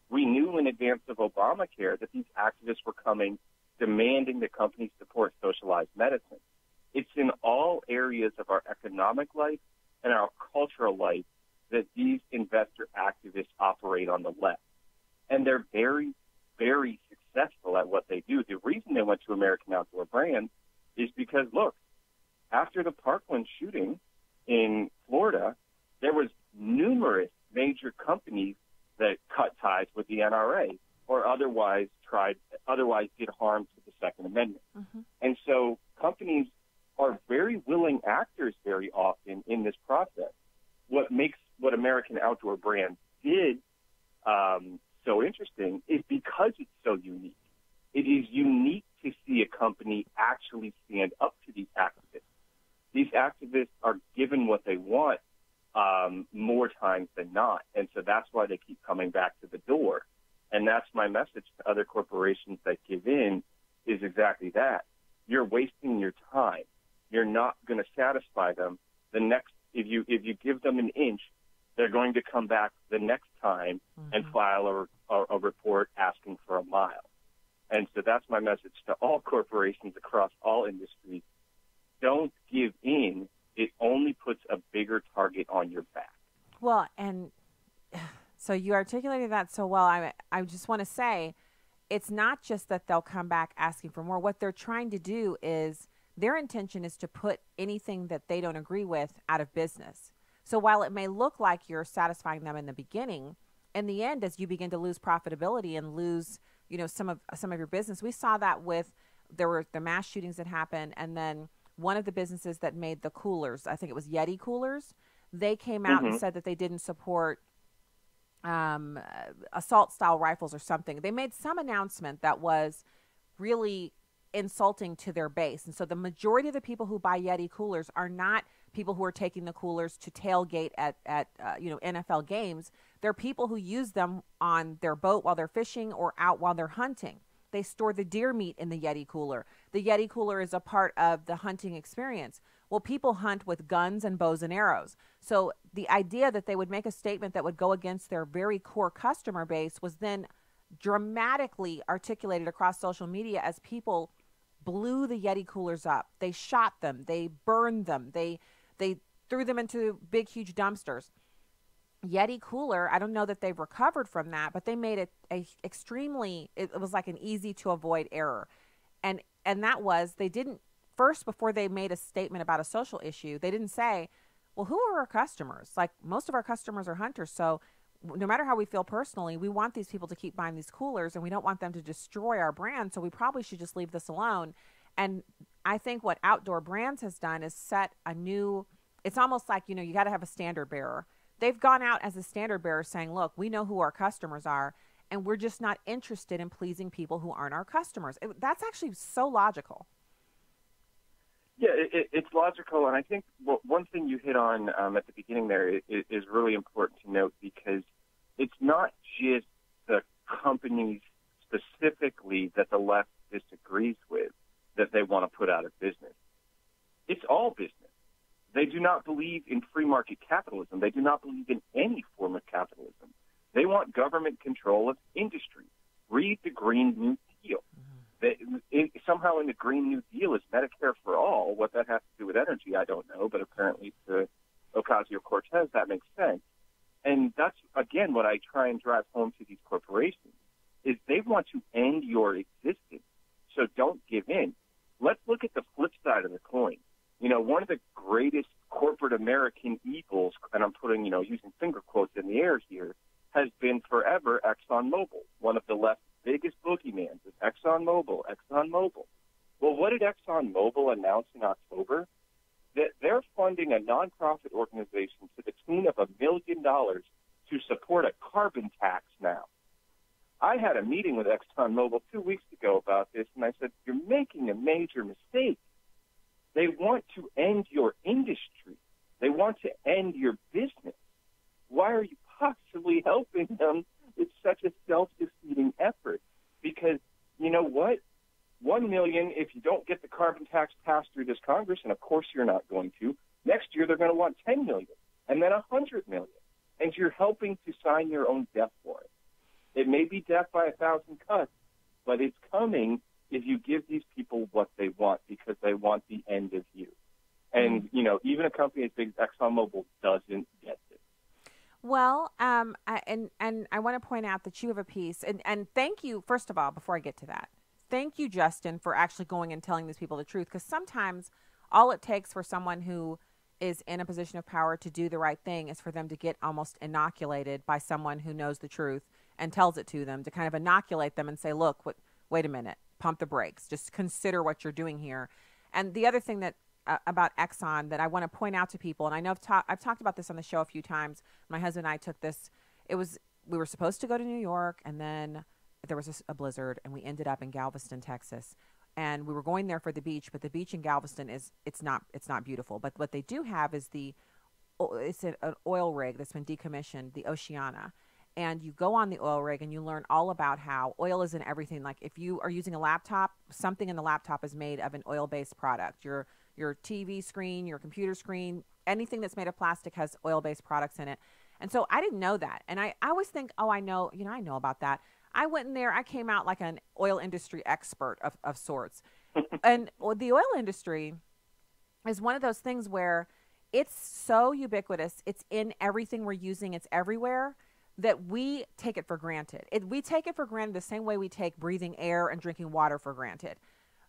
We knew in advance of Obamacare that these activists were coming demanding that companies support socialized medicine. It's in all areas of our economic life and our cultural life that these investor activists operate on the left. And they're very, very successful at what they do. The reason they went to American Outdoor Brands is because, look, after the Parkland shooting in Florida, there was numerous major companies that cut ties with the NRA or otherwise did harm to the Second Amendment. Mm-hmm. And so companies are very willing actors very often in this process. What makes what American Outdoor Brands did so interesting is because it's so unique. It is unique to see a company actually stand up to these activists. These activists are given what they want more times than not, and so that's why they keep coming back to the door. And that's my message to other corporations that give in, is exactly that. You're wasting your time. You're not going to satisfy them. If you give them an inch, they're going to come back the next time and file a report asking for a mile. And so that's my message to all corporations across all industries. Don't give in. It only puts a bigger target on your back. Well, and so you articulated that so well. I just want to say, it's not just that they'll come back asking for more. What they're trying to do is, their intention is to put anything that they don't agree with out of business. So while it may look like you're satisfying them in the beginning, in the end, as you begin to lose profitability and lose, some of your business, we saw that there were the mass shootings that happened, and then one of the businesses that made the coolers, I think it was Yeti coolers, they came out and said that they didn't support assault-style rifles or something. They made some announcement that was really insulting to their base. And so the majority of the people who buy Yeti coolers are not people who are taking the coolers to tailgate at NFL games. They're people who use them on their boat while they're fishing or out while they're hunting. They store the deer meat in the Yeti cooler. The Yeti cooler is a part of the hunting experience. Well, people hunt with guns and bows and arrows. So the idea that they would make a statement that would go against their very core customer base was then dramatically articulated across social media as people blew the Yeti coolers up. They shot them. They burned them. They threw them into big, huge dumpsters. Yeti cooler, I don't know that they've recovered from that, but they made it it was like an easy to avoid error. And that was, they didn't, first, before they made a statement about a social issue, they didn't say, well, who are our customers? Like, most of our customers are hunters, so no matter how we feel personally, we want these people to keep buying these coolers, and we don't want them to destroy our brand, so we probably should just leave this alone. And I think what Outdoor Brands has done is set a new, it's almost like, you got to have a standard bearer. They've gone out as a standard bearer saying, look, we know who our customers are, and we're just not interested in pleasing people who aren't our customers. That's actually so logical. Yeah, it's logical, and I think one thing you hit on at the beginning there is really important to note, because it's not just the companies specifically that the left disagrees with that they want to put out of business. It's all business. They do not believe in free market capitalism. They do not believe in any form of capitalism. They want government control of industry. Read the Green New Deal. Somehow in the Green New Deal is Medicare for all. What that has to do with energy, I don't know, but apparently to Ocasio-Cortez, that makes sense. And that's, again, what I try and drive home to these corporations, is they want to end your existence. So don't give in. Let's look at the flip side of the coin. One of the greatest corporate American evils, and I'm putting, using finger quotes in the air here, has been forever ExxonMobil. One of the left's biggest boogeymans is ExxonMobil. Well, what did ExxonMobil announce in October? That they're funding a nonprofit organization to the tune of $1 million to support a carbon tax now. I had a meeting with ExxonMobil 2 weeks ago about this, and I said, you're making a major mistake. They want to end your industry. They want to end your business. Why are you possibly helping them? It's such a self-defeating effort. Because you know what? 1 million, if you don't get the carbon tax passed through this Congress, and of course you're not going to, next year they're going to want 10 million, and then 100 million. And you're helping to sign your own death warrant. It may be death by 1,000 cuts, but it's coming if you give these people what they want, because they want the end of you. And, you know, even a company as big as ExxonMobil doesn't get this. Well, I want to point out that you have a piece, and thank you, first of all, before I get to that, thank you, Justin, for actually going and telling these people the truth, because sometimes all it takes for someone who is in a position of power to do the right thing is for them to get almost inoculated by someone who knows the truth and tells it to them, to kind of inoculate them and say, look, wait a minute, pump the brakes, just consider what you're doing here. And the other thing that about Exxon that I want to point out to people, and I know I've talked about this on the show a few times. My husband and I took this. We were supposed to go to New York, and then there was a blizzard, and we ended up in Galveston, Texas. And we were going there for the beach, but the beach in Galveston it's not beautiful. But what they do have is it's an oil rig that's been decommissioned, the Oceana. And you go on the oil rig and you learn all about how oil is in everything. Like if you are using a laptop, something in the laptop is made of an oil-based product. Your TV screen, your computer screen, anything that's made of plastic has oil-based products in it. And so I didn't know that. And I always think, I know about that. I went in there, I came out like an oil industry expert of sorts. And the oil industry is one of those things where it's so ubiquitous. It's in everything we're using. It's everywhere, that we take it for granted. We take it for granted the same way we take breathing air and drinking water for granted.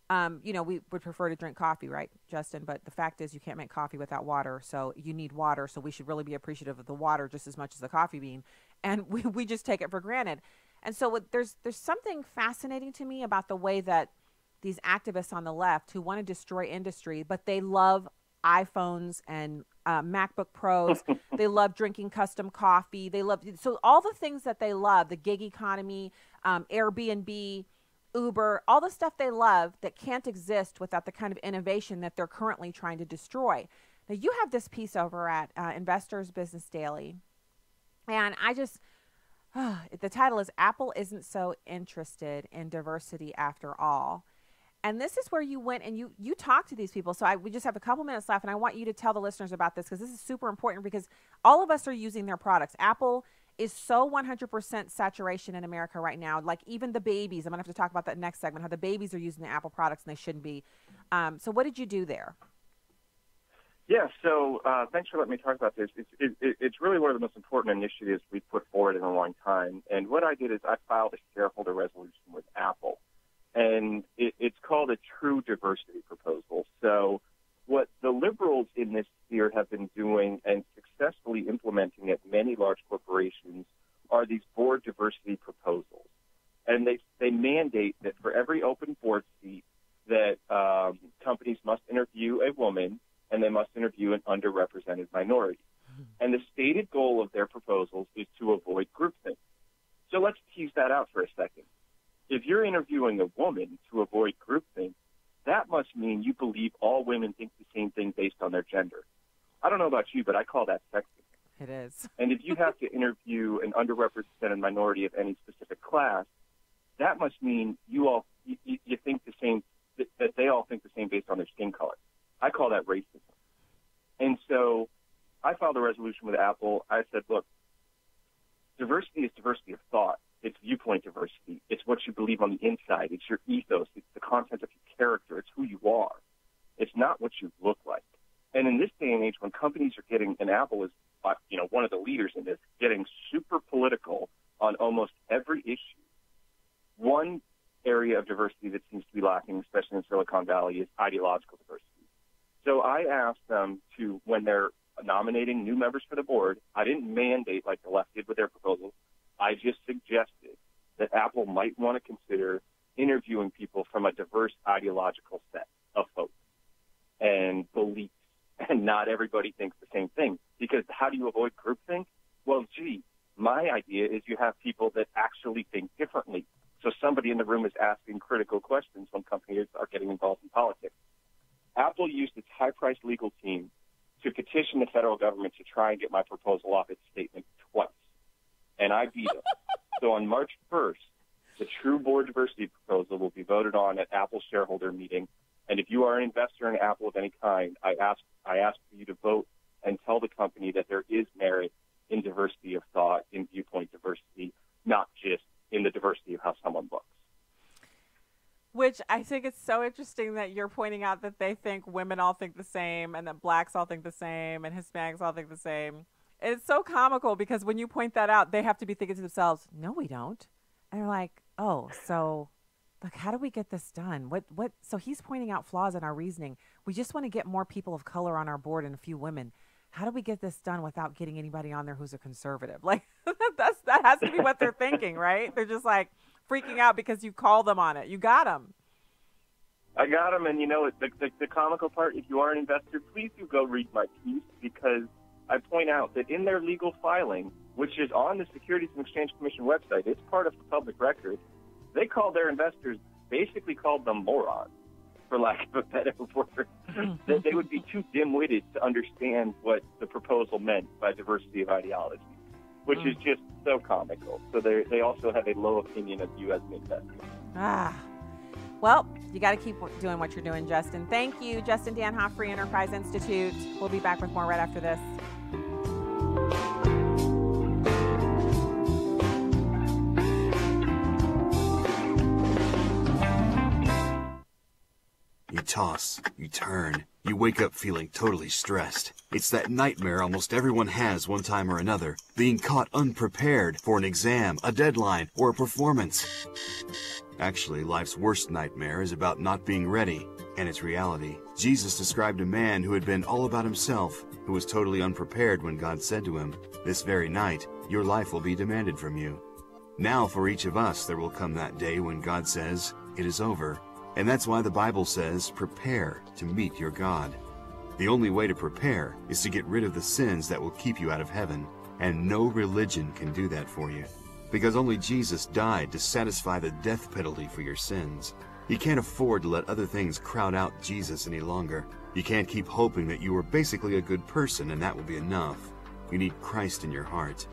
We would prefer to drink coffee, right, Justin? But the fact is you can't make coffee without water, so you need water. So we should really be appreciative of the water just as much as the coffee bean. And we just take it for granted. And so there's something fascinating to me about the way that these activists on the left who want to destroy industry, but they love iPhones and MacBook Pros. They love drinking custom coffee. So all the things that they love, the gig economy, Airbnb, Uber, all the stuff they love that can't exist without the kind of innovation that they're currently trying to destroy. Now, you have this piece over at Investors Business Daily, and the title is Apple Isn't So Interested in Diversity After All. And this is where you went and you talked to these people. So we just have a couple minutes left, and I want you to tell the listeners about this, because this is super important, because all of us are using their products. Apple is so 100% saturation in America right now. Like even the babies, I'm going to have to talk about that next segment, how the babies are using the Apple products and they shouldn't be. So what did you do there? Yeah, so thanks for letting me talk about this. It's really one of the most important initiatives we've put forward in a long time. And what I did is I filed a shareholder resolution with Apple. And it's called a true diversity proposal. So what the liberals in this sphere have been doing and successfully implementing at many large corporations are these board diversity proposals. And they mandate that for every open board seat that companies must interview a woman and they must interview an underrepresented minority. And the stated goal of their proposals is to avoid groupthink. So let's tease that out for a second. If you're interviewing a woman to avoid groupthink, that must mean you believe all women think the same thing based on their gender. I don't know about you, but I call that sexism. It is. And if you have to interview an underrepresented minority of any specific class, that must mean you think the same, that they all think the same based on their skin color. I call that racism. And so I filed a resolution with Apple. I said, look, diversity is diversity of thought. It's viewpoint diversity. It's what you believe on the inside. It's your ethos. It's the content of your character. It's who you are. It's not what you look like. And in this day and age, when companies are getting, and Apple is, one of the leaders in this, getting super political on almost every issue, one area of diversity that seems to be lacking, especially in Silicon Valley, is ideological diversity. So I asked them to, when they're nominating new members for the board, I didn't mandate like the left did with their proposals. I just suggested that Apple might want to consider interviewing people from a diverse ideological set of folks and beliefs. And not everybody thinks the same thing. Because how do you avoid groupthink? Well, My idea is you have people that actually think differently. So somebody in the room is asking critical questions when companies are getting involved in politics. Apple used its high-priced legal team to petition the federal government to try and get my proposal off its statement twice. And I beat them. So on March 1st, the true board diversity proposal will be voted on at Apple's shareholder meeting. And if you are an investor in Apple of any kind, I ask for you to vote and tell the company that there is merit in diversity of thought, in viewpoint diversity, not just in the diversity of how someone looks. Which I think it's so interesting that you're pointing out that they think women all think the same and that blacks all think the same and Hispanics all think the same. It's so comical because when you point that out, they have to be thinking to themselves, no, we don't. And they're like, oh, so like, how do we get this done? What? So he's pointing out flaws in our reasoning. We just want to get more people of color on our board and a few women. How do we get this done without getting anybody on there who's a conservative? Like that has to be what they're thinking, right? They're just like freaking out because you call them on it. You got them. I got them, and you know the comical part. If you are an investor, please do go read my piece because I point out that in their legal filing, which is on the Securities and Exchange Commission website, it's part of the public record. They called their investors, basically called them morons, for lack of a better word. That they would be too dim-witted to understand what the proposal meant by diversity of ideology, which is just so comical. So they also have a low opinion of you as an investor. Well, you got to keep doing what you're doing, Justin. Thank you, Justin Danhof, Free Enterprise Institute. We'll be back with more right after this. You toss, you turn, you wake up feeling totally stressed. It's that nightmare almost everyone has one time or another, being caught unprepared for an exam, a deadline, or a performance. Actually, life's worst nightmare is about not being ready, and it's reality. Jesus described a man who had been all about himself, who was totally unprepared when God said to him, "This very night, your life will be demanded from you." Now for each of us there will come that day when God says, "It is over." And that's why the Bible says, prepare to meet your God. The only way to prepare is to get rid of the sins that will keep you out of heaven, and no religion can do that for you. Because only Jesus died to satisfy the death penalty for your sins. You can't afford to let other things crowd out Jesus any longer. You can't keep hoping that you are basically a good person and that will be enough. You need Christ in your heart.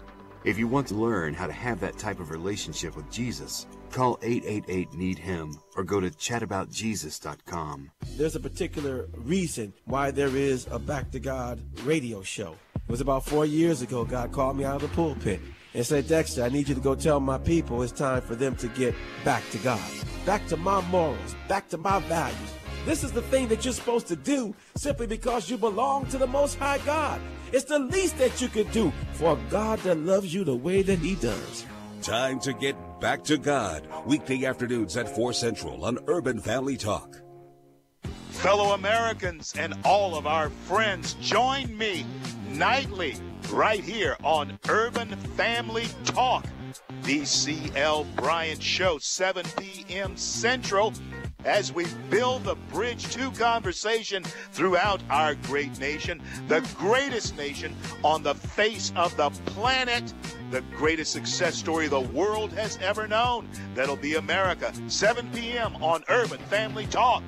If you want to learn how to have that type of relationship with Jesus, call 888-NEED-HIM or go to chataboutjesus.com. There's a particular reason why there is a Back to God radio show. It was about 4 years ago, God called me out of the pulpit and said, "Dexter, I need you to go tell my people it's time for them to get back to God, back to my morals, back to my values. This is the thing that you're supposed to do simply because you belong to the Most High God. It's the least that you could do for a God that loves you the way that he does." Time to get back to God. Weekday afternoons at 4 Central on Urban Family Talk. Fellow Americans and all of our friends, join me nightly right here on Urban Family Talk. The C.L. Bryant Show, 7 p.m. Central, as we build the bridge to conversation throughout our great nation, the greatest nation on the face of the planet, the greatest success story the world has ever known. That'll be America, 7 p.m. on Urban Family Talk.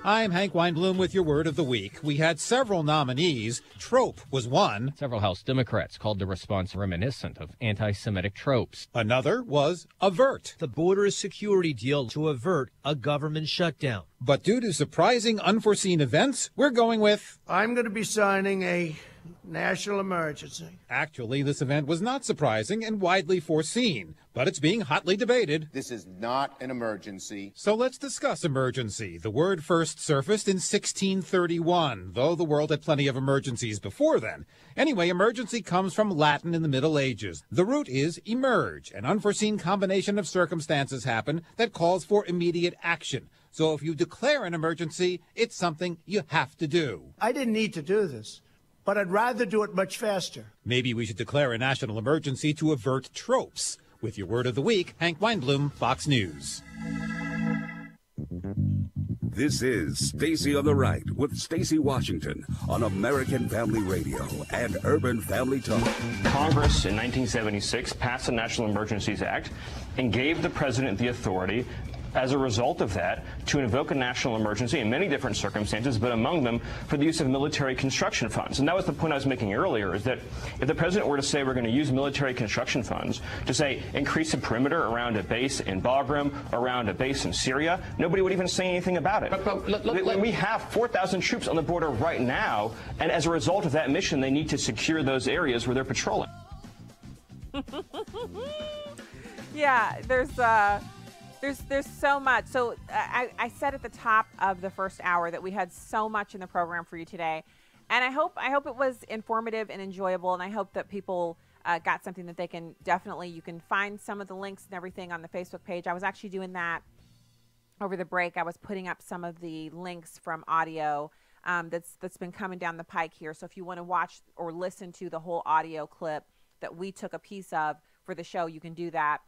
I'm Hank Weinblum with your word of the week. We had several nominees. Trope was one. Several House Democrats called the response reminiscent of anti-Semitic tropes. Another was avert. The border security deal to avert a government shutdown. But due to surprising, unforeseen events, we're going with... I'm going to be signing a national emergency. Actually, this event was not surprising and widely foreseen, but it's being hotly debated. This is not an emergency. So let's discuss emergency. The word first surfaced in 1631, though the world had plenty of emergencies before then. Anyway, emergency comes from Latin in the Middle Ages. The root is emerge. An unforeseen combination of circumstances happen that calls for immediate action. So if you declare an emergency, it's something you have to do. I didn't need to do this, but I'd rather do it much faster. Maybe we should declare a national emergency to avert tropes. With your word of the week, Hank Weinblum, Fox News. This is Stacy on the Right with Stacy Washington on American Family Radio and Urban Family Talk. Congress in 1976 passed the National Emergencies Act and gave the president the authority, as a result of that, to invoke a national emergency in many different circumstances, but among them for the use of military construction funds. And that was the point I was making earlier, is that if the president were to say we're going to use military construction funds to, say, increase the perimeter around a base in Bagram, around a base in Syria, nobody would even say anything about it. We have 4,000 troops on the border right now, and as a result of that mission, they need to secure those areas where they're patrolling. Yeah, there's so much. So I said at the top of the first hour that we had so much in the program for you today, and I hope it was informative and enjoyable, and I hope that people got something that they can definitely. You can find some of the links and everything on the Facebook page. I was actually doing that over the break. I was putting up some of the links from audio that's been coming down the pike here. So if you want to watch or listen to the whole audio clip that we took a piece of for the show, you can do that.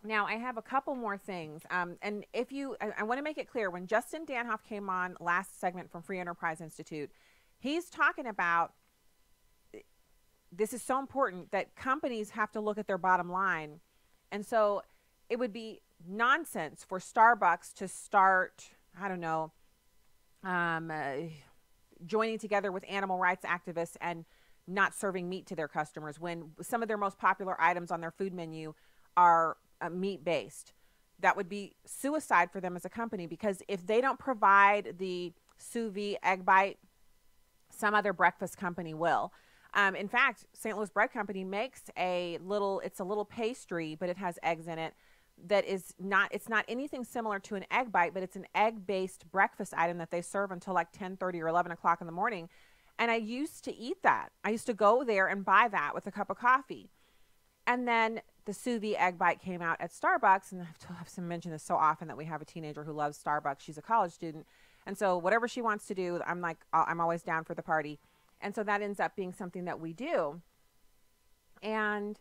Now, I have a couple more things. And if you, I want to make it clear, when Justin Danhof came on last segment from Free Enterprise Institute, he's talking about, this is so important, that companies have to look at their bottom line. And so it would be nonsense for Starbucks to start, I don't know, joining together with animal rights activists and not serving meat to their customers when some of their most popular items on their food menu are meat-based. That would be suicide for them as a company, because if they don't provide the sous vide egg bite, some other breakfast company will. In fact, St. Louis Bread Company makes it's a little pastry, but it has eggs in it. That is not, it's not anything similar to an egg bite, but it's an egg-based breakfast item that they serve until like 10:30 or 11 o'clock in the morning. And I used to eat that. I used to go there and buy that with a cup of coffee. And then the sous vide egg bite came out at Starbucks, and I have to mention this so often that we have a teenager who loves Starbucks. She's a college student, and so whatever she wants to do, I'm always down for the party. And so that ends up being something that we do. And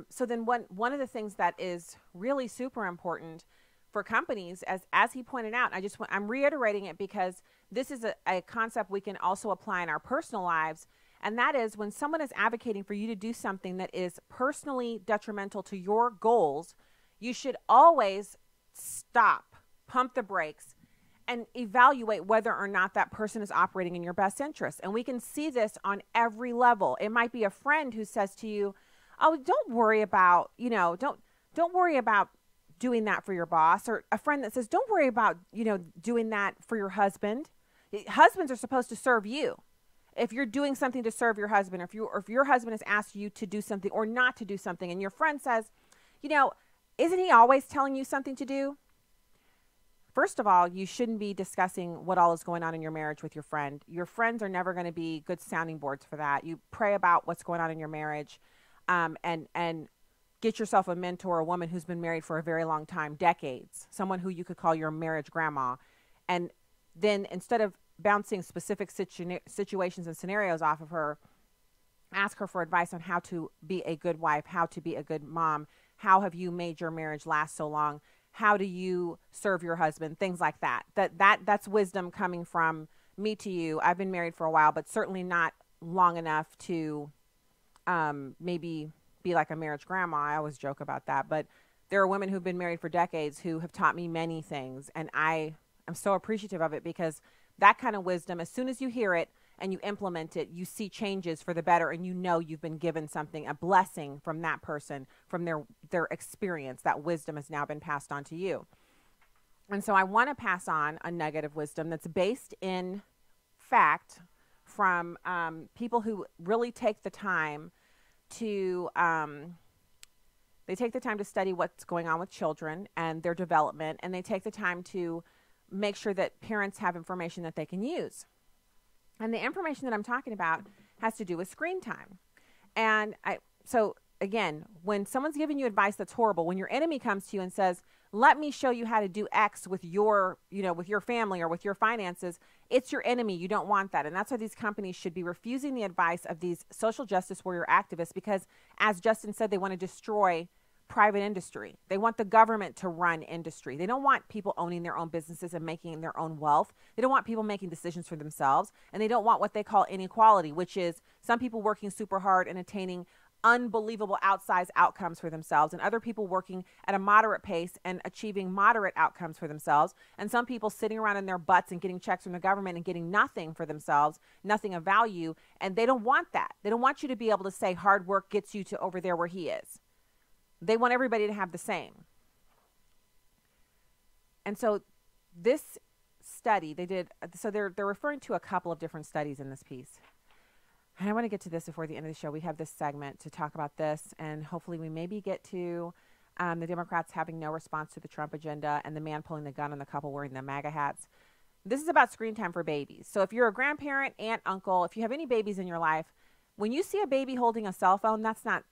so then one of the things that is really super important for companies, as he pointed out, I'm reiterating it because this is a concept we can also apply in our personal lives. And that is, when someone is advocating for you to do something that is personally detrimental to your goals, you should always stop, pump the brakes, and evaluate whether or not that person is operating in your best interest. And we can see this on every level. It might be a friend who says to you, "Oh, don't worry about, don't worry about doing that for your boss," or a friend that says, "Don't worry about, doing that for your husband." Husbands are supposed to serve you. If you're doing something to serve your husband, or if your husband has asked you to do something or not to do something, and your friend says, "Isn't he always telling you something to do?" First of all, you shouldn't be discussing what all is going on in your marriage with your friend. Your friends are never going to be good sounding boards for that. You pray about what's going on in your marriage, and get yourself a mentor, a woman who's been married for a very long time, decades, someone who you could call your marriage grandma. And then instead of bouncing specific situations and scenarios off of her, ask her for advice on how to be a good wife, how to be a good mom, how have you made your marriage last so long, how do you serve your husband, things like that. That's wisdom coming from me to you. I've been married for a while, but certainly not long enough to maybe be like a marriage grandma. I always joke about that, but there are women who've been married for decades who have taught me many things, and I am so appreciative of it, because that kind of wisdom, as soon as you hear it and you implement it, you see changes for the better, and you've been given something, a blessing from that person, from their experience. That wisdom has now been passed on to you. And so I want to pass on a nugget of wisdom that's based in fact from people who really take the time to study what's going on with children and their development, and they take the time to make sure that parents have information that they can use. And the information that I'm talking about has to do with screen time. And so again, when someone's giving you advice that's horrible, when your enemy comes to you and says, "Let me show you how to do X with your family or with your finances," it's your enemy. You don't want that. And that's why these companies should be refusing the advice of these social justice warrior activists, because, as Justin said, they want to destroy private industry. They want the government to run industry. They don't want people owning their own businesses and making their own wealth. They don't want people making decisions for themselves. And they don't want what they call inequality, which is some people working super hard and attaining unbelievable outsized outcomes for themselves, and other people working at a moderate pace and achieving moderate outcomes for themselves, and some people sitting around in their butts and getting checks from the government and getting nothing for themselves, nothing of value. And they don't want that. They don't want you to be able to say hard work gets you to over there where he is. They want everybody to have the same. And so this study they did, so they're referring to a couple of different studies in this piece. And I want to get to this before the end of the show. We have this segment to talk about this, and hopefully we maybe get to the Democrats having no response to the Trump agenda and the man pulling the gun on the couple wearing the MAGA hats. This is about screen time for babies. So if you're a grandparent, aunt, uncle, if you have any babies in your life, when you see a baby holding a cell phone, that's not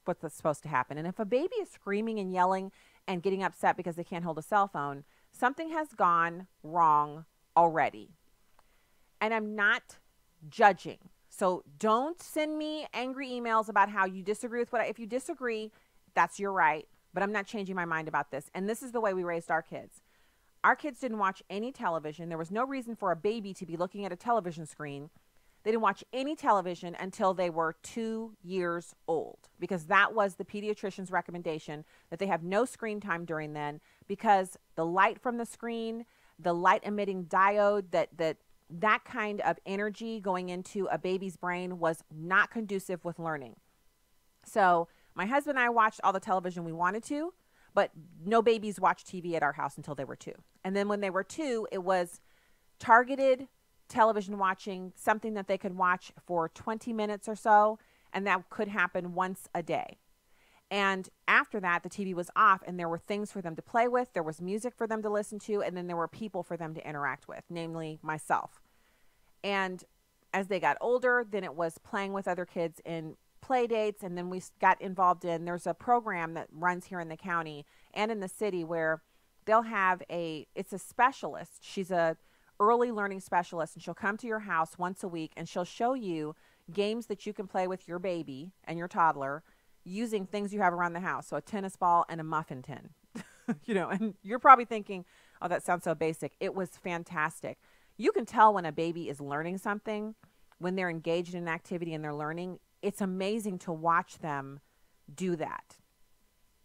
what's supposed to happen. And if a baby is screaming and yelling and getting upset because they can't hold a cell phone, something has gone wrong already. And I'm not judging. So don't send me angry emails about how you disagree with if you disagree, that's your right. But I'm not changing my mind about this. And this is the way we raised our kids. Our kids didn't watch any television. There was no reason for a baby to be looking at a television screen. They didn't watch any television until they were 2 years old, because that was the pediatrician's recommendation, that they have no screen time during then, because the light from the screen, the light emitting diode, that kind of energy going into a baby's brain was not conducive with learning. So my husband and I watched all the television we wanted to, but no babies watched TV at our house until they were 2. And then when they were 2, it was targeted television watching, something that they could watch for 20 minutes or so, and that could happen once a day. And after that, the TV was off, and there were things for them to play with, there was music for them to listen to, and then there were people for them to interact with, namely myself. And as they got older, then it was playing with other kids in play dates, and then we got involved there's a program that runs here in the county and in the city where they'll have it's a specialist. She's a early learning specialist, and she'll come to your house once a week, and she'll show you games that you can play with your baby and your toddler using things you have around the house. So a tennis ball and a muffin tin, and you're probably thinking, oh, that sounds so basic. It was fantastic. You can tell when a baby is learning something, when they're engaged in an activity and they're learning. It's amazing to watch them do that.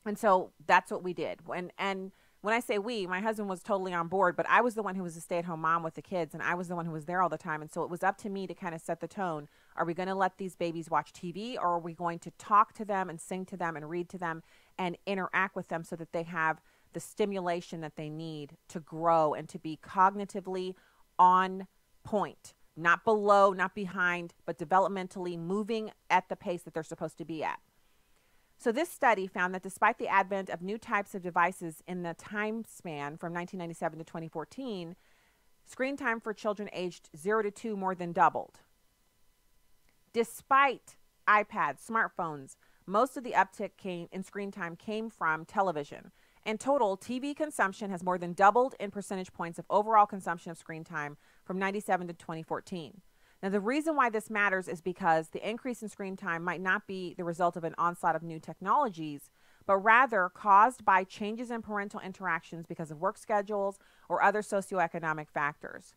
And so that's what we did. And when I say we, my husband was totally on board, but I was the one who was a stay-at-home mom with the kids, and I was the one who was there all the time. And so it was up to me to kind of set the tone. Are we going to let these babies watch TV, or are we going to talk to them and sing to them and read to them and interact with them so that they have the stimulation that they need to grow and to be cognitively on point, not below, not behind, but developmentally moving at the pace that they're supposed to be at. So this study found that despite the advent of new types of devices in the time span from 1997 to 2014, screen time for children aged 0 to 2 more than doubled. Despite iPads, smartphones, most of the uptick in screen time came from television. In total, TV consumption has more than doubled in percentage points of overall consumption of screen time from 97 to 2014. Now, the reason why this matters is because the increase in screen time might not be the result of an onslaught of new technologies, but rather caused by changes in parental interactions because of work schedules or other socioeconomic factors.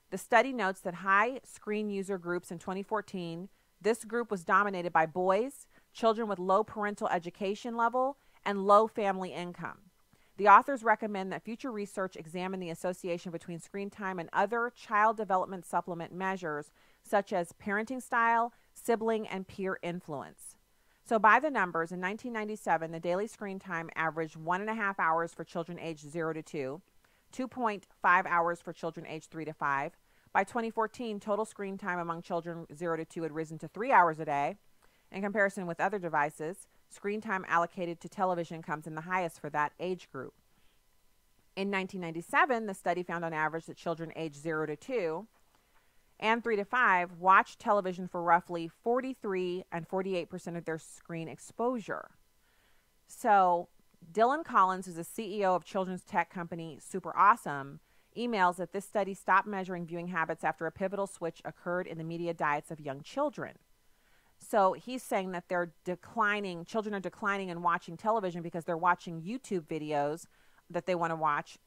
The study notes that high screen user groups in 2014, this group was dominated by boys, children with low parental education level, and low family income. The authors recommend that future research examine the association between screen time and other child development supplement measures, such as parenting style, sibling, and peer influence. So by the numbers, in 1997, the daily screen time averaged 1.5 hours for children aged 0 to 2, 2.5 hours for children aged 3 to 5. By 2014, total screen time among children 0 to 2 had risen to 3 hours a day. In comparison with other devices, screen time allocated to television comes in the highest for that age group. In 1997, the study found on average that children aged 0 to 2 and 3 to 5 watched television for roughly 43 and 48% of their screen exposure. So Dylan Collins, who's the CEO of children's tech company Super Awesome, emails that this study stopped measuring viewing habits after a pivotal switch occurred in the media diets of young children. So he's saying that children are declining in watching television because they're watching YouTube videos that they want to watch.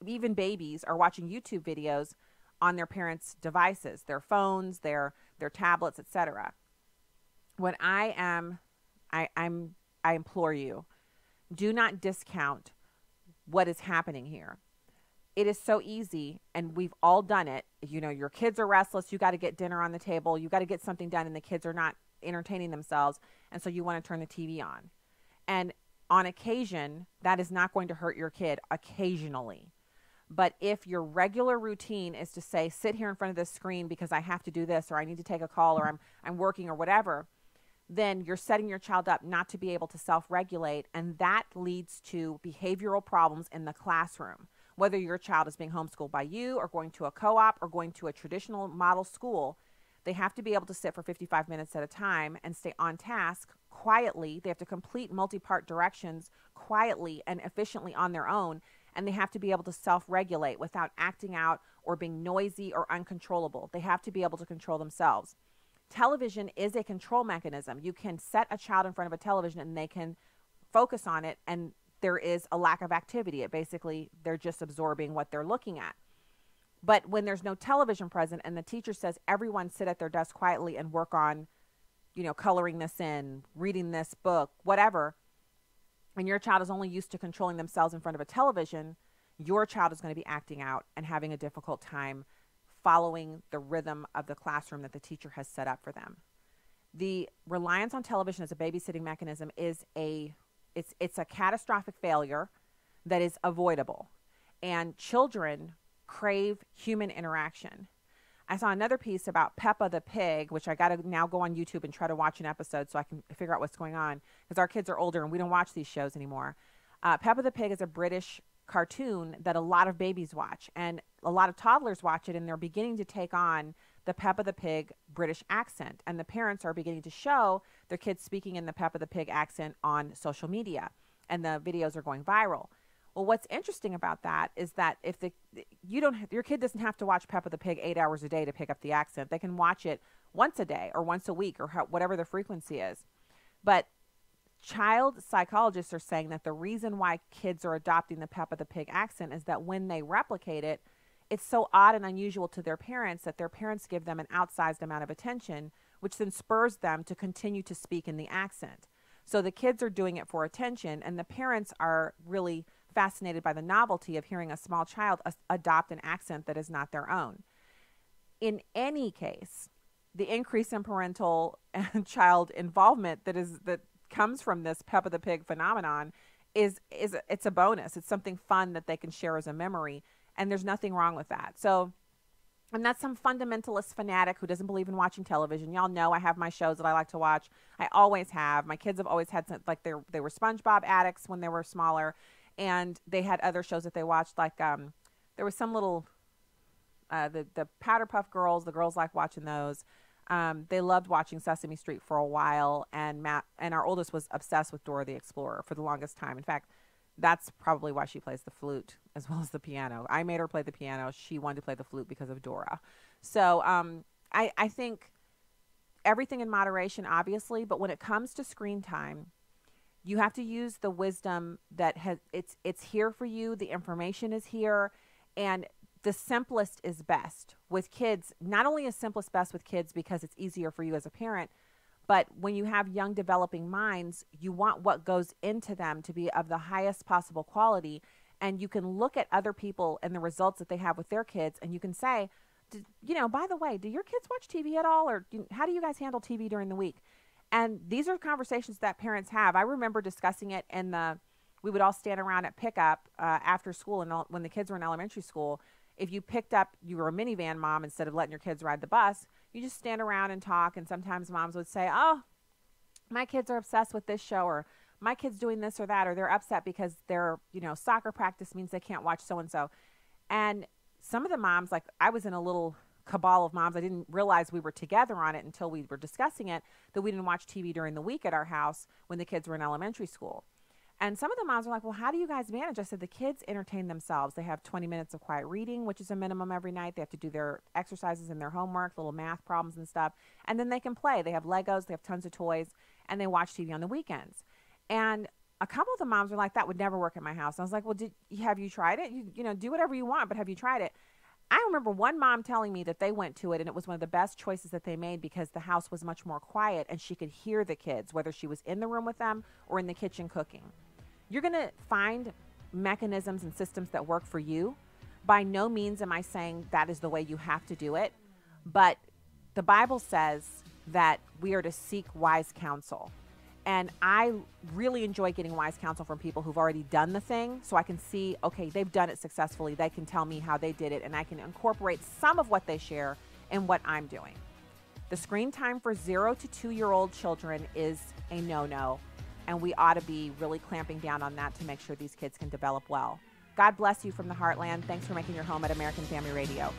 Even babies are watching YouTube videos on their parents' devices, their phones, their tablets, etc. What I implore you, do not discount what is happening here. It is so easy, and we've all done it. Your kids are restless. You got to get dinner on the table. You got to get something done, and the kids are not entertaining themselves, and so you want to turn the TV on. And on occasion, that is not going to hurt your kid occasionally. But if your regular routine is to say, sit here in front of this screen because I have to do this, or I need to take a call, or I'm working, or whatever, then you're setting your child up not to be able to self-regulate, and that leads to behavioral problems in the classroom. Whether your child is being homeschooled by you, or going to a co-op, or going to a traditional model school, they have to be able to sit for 55 minutes at a time and stay on task quietly. They have to complete multi-part directions quietly and efficiently on their own, and they have to be able to self-regulate without acting out or being noisy or uncontrollable. They have to be able to control themselves. Television is a control mechanism. You can set a child in front of a television and they can focus on it, and there is a lack of activity. They're just absorbing what they're looking at. But when there's no television present and the teacher says, everyone sit at their desk quietly and work on, coloring this in, reading this book, whatever, and your child is only used to controlling themselves in front of a television, your child is going to be acting out and having a difficult time following the rhythm of the classroom that the teacher has set up for them. The reliance on television as a babysitting mechanism is it's a catastrophic failure that is avoidable. And children crave human interaction. I saw another piece about Peppa the Pig, which I got to now go on YouTube and try to watch an episode so I can figure out what's going on, because our kids are older and we don't watch these shows anymore. Peppa the Pig is a British cartoon that a lot of babies watch, and a lot of toddlers watch it, and they're beginning to take on the Peppa the Pig British accent, and the parents are beginning to show their kids speaking in the Peppa the Pig accent on social media, and the videos are going viral. Well, what's interesting about that is that if your kid doesn't have to watch Peppa the Pig 8 hours a day to pick up the accent. They can watch it once a day or once a week or whatever the frequency is. But child psychologists are saying that the reason why kids are adopting the Peppa the Pig accent is that when they replicate it, it's so odd and unusual to their parents that their parents give them an outsized amount of attention, which then spurs them to continue to speak in the accent. So the kids are doing it for attention, and the parents are really fascinated by the novelty of hearing a small child adopt an accent that is not their own. In any case, the increase in parental and child involvement that comes from this Peppa the Pig phenomenon it's a bonus. It's something fun that they can share as a memory, and there's nothing wrong with that. So I'm not some fundamentalist fanatic who doesn't believe in watching television. Y'all know I have my shows that I like to watch. I always have. My kids have always had they were SpongeBob addicts when they were smaller, and they had other shows that they watched, like there was some little the Powder Puff Girls. The girls like watching those. They loved watching Sesame Street for a while, and our oldest was obsessed with Dora the Explorer for the longest time. In fact, that's probably why she plays the flute as well as the piano. I made her play the piano. She wanted to play the flute because of Dora. So I think everything in moderation, obviously, but when it comes to screen time, you have to use the wisdom that it's here for you. The information is here, and the simplest is best with kids. Not only is simplest best with kids because it's easier for you as a parent, but when you have young developing minds, you want what goes into them to be of the highest possible quality. And you can look at other people and the results that they have with their kids, and you can say, by the way, do your kids watch TV at all? Or how do you guys handle TV during the week? And these are conversations that parents have. I remember discussing it we would all stand around at pickup after school, and when the kids were in elementary school. If you you were a minivan mom instead of letting your kids ride the bus, you just stand around and talk. And sometimes moms would say, oh, my kids are obsessed with this show, or my kid's doing this or that, or they're upset because their, soccer practice means they can't watch so-and-so. And some of the moms, like I was in a little cabal of moms, I didn't realize we were together on it until we were discussing it, that we didn't watch TV during the week at our house when the kids were in elementary school. And some of the moms are like, well, how do you guys manage? I said, the kids entertain themselves. They have 20 minutes of quiet reading, which is a minimum every night. They have to do their exercises and their homework, little math problems and stuff. And then they can play. They have Legos, they have tons of toys, and they watch TV on the weekends. And a couple of the moms were like, that would never work at my house. And I was like, well, have you tried it? You know, do whatever you want, but have you tried it? I remember one mom telling me that they went to it and it was one of the best choices that they made because the house was much more quiet and she could hear the kids, whether she was in the room with them or in the kitchen cooking. You're going to find mechanisms and systems that work for you. By no means am I saying that is the way you have to do it, but the Bible says that we are to seek wise counsel. And I really enjoy getting wise counsel from people who've already done the thing so I can see, okay, they've done it successfully. They can tell me how they did it, and I can incorporate some of what they share in what I'm doing. The screen time for 0 to 2-year-old children is a no-no, and we ought to be really clamping down on that to make sure these kids can develop well. God bless you from the heartland. Thanks for making your home at American Family Radio.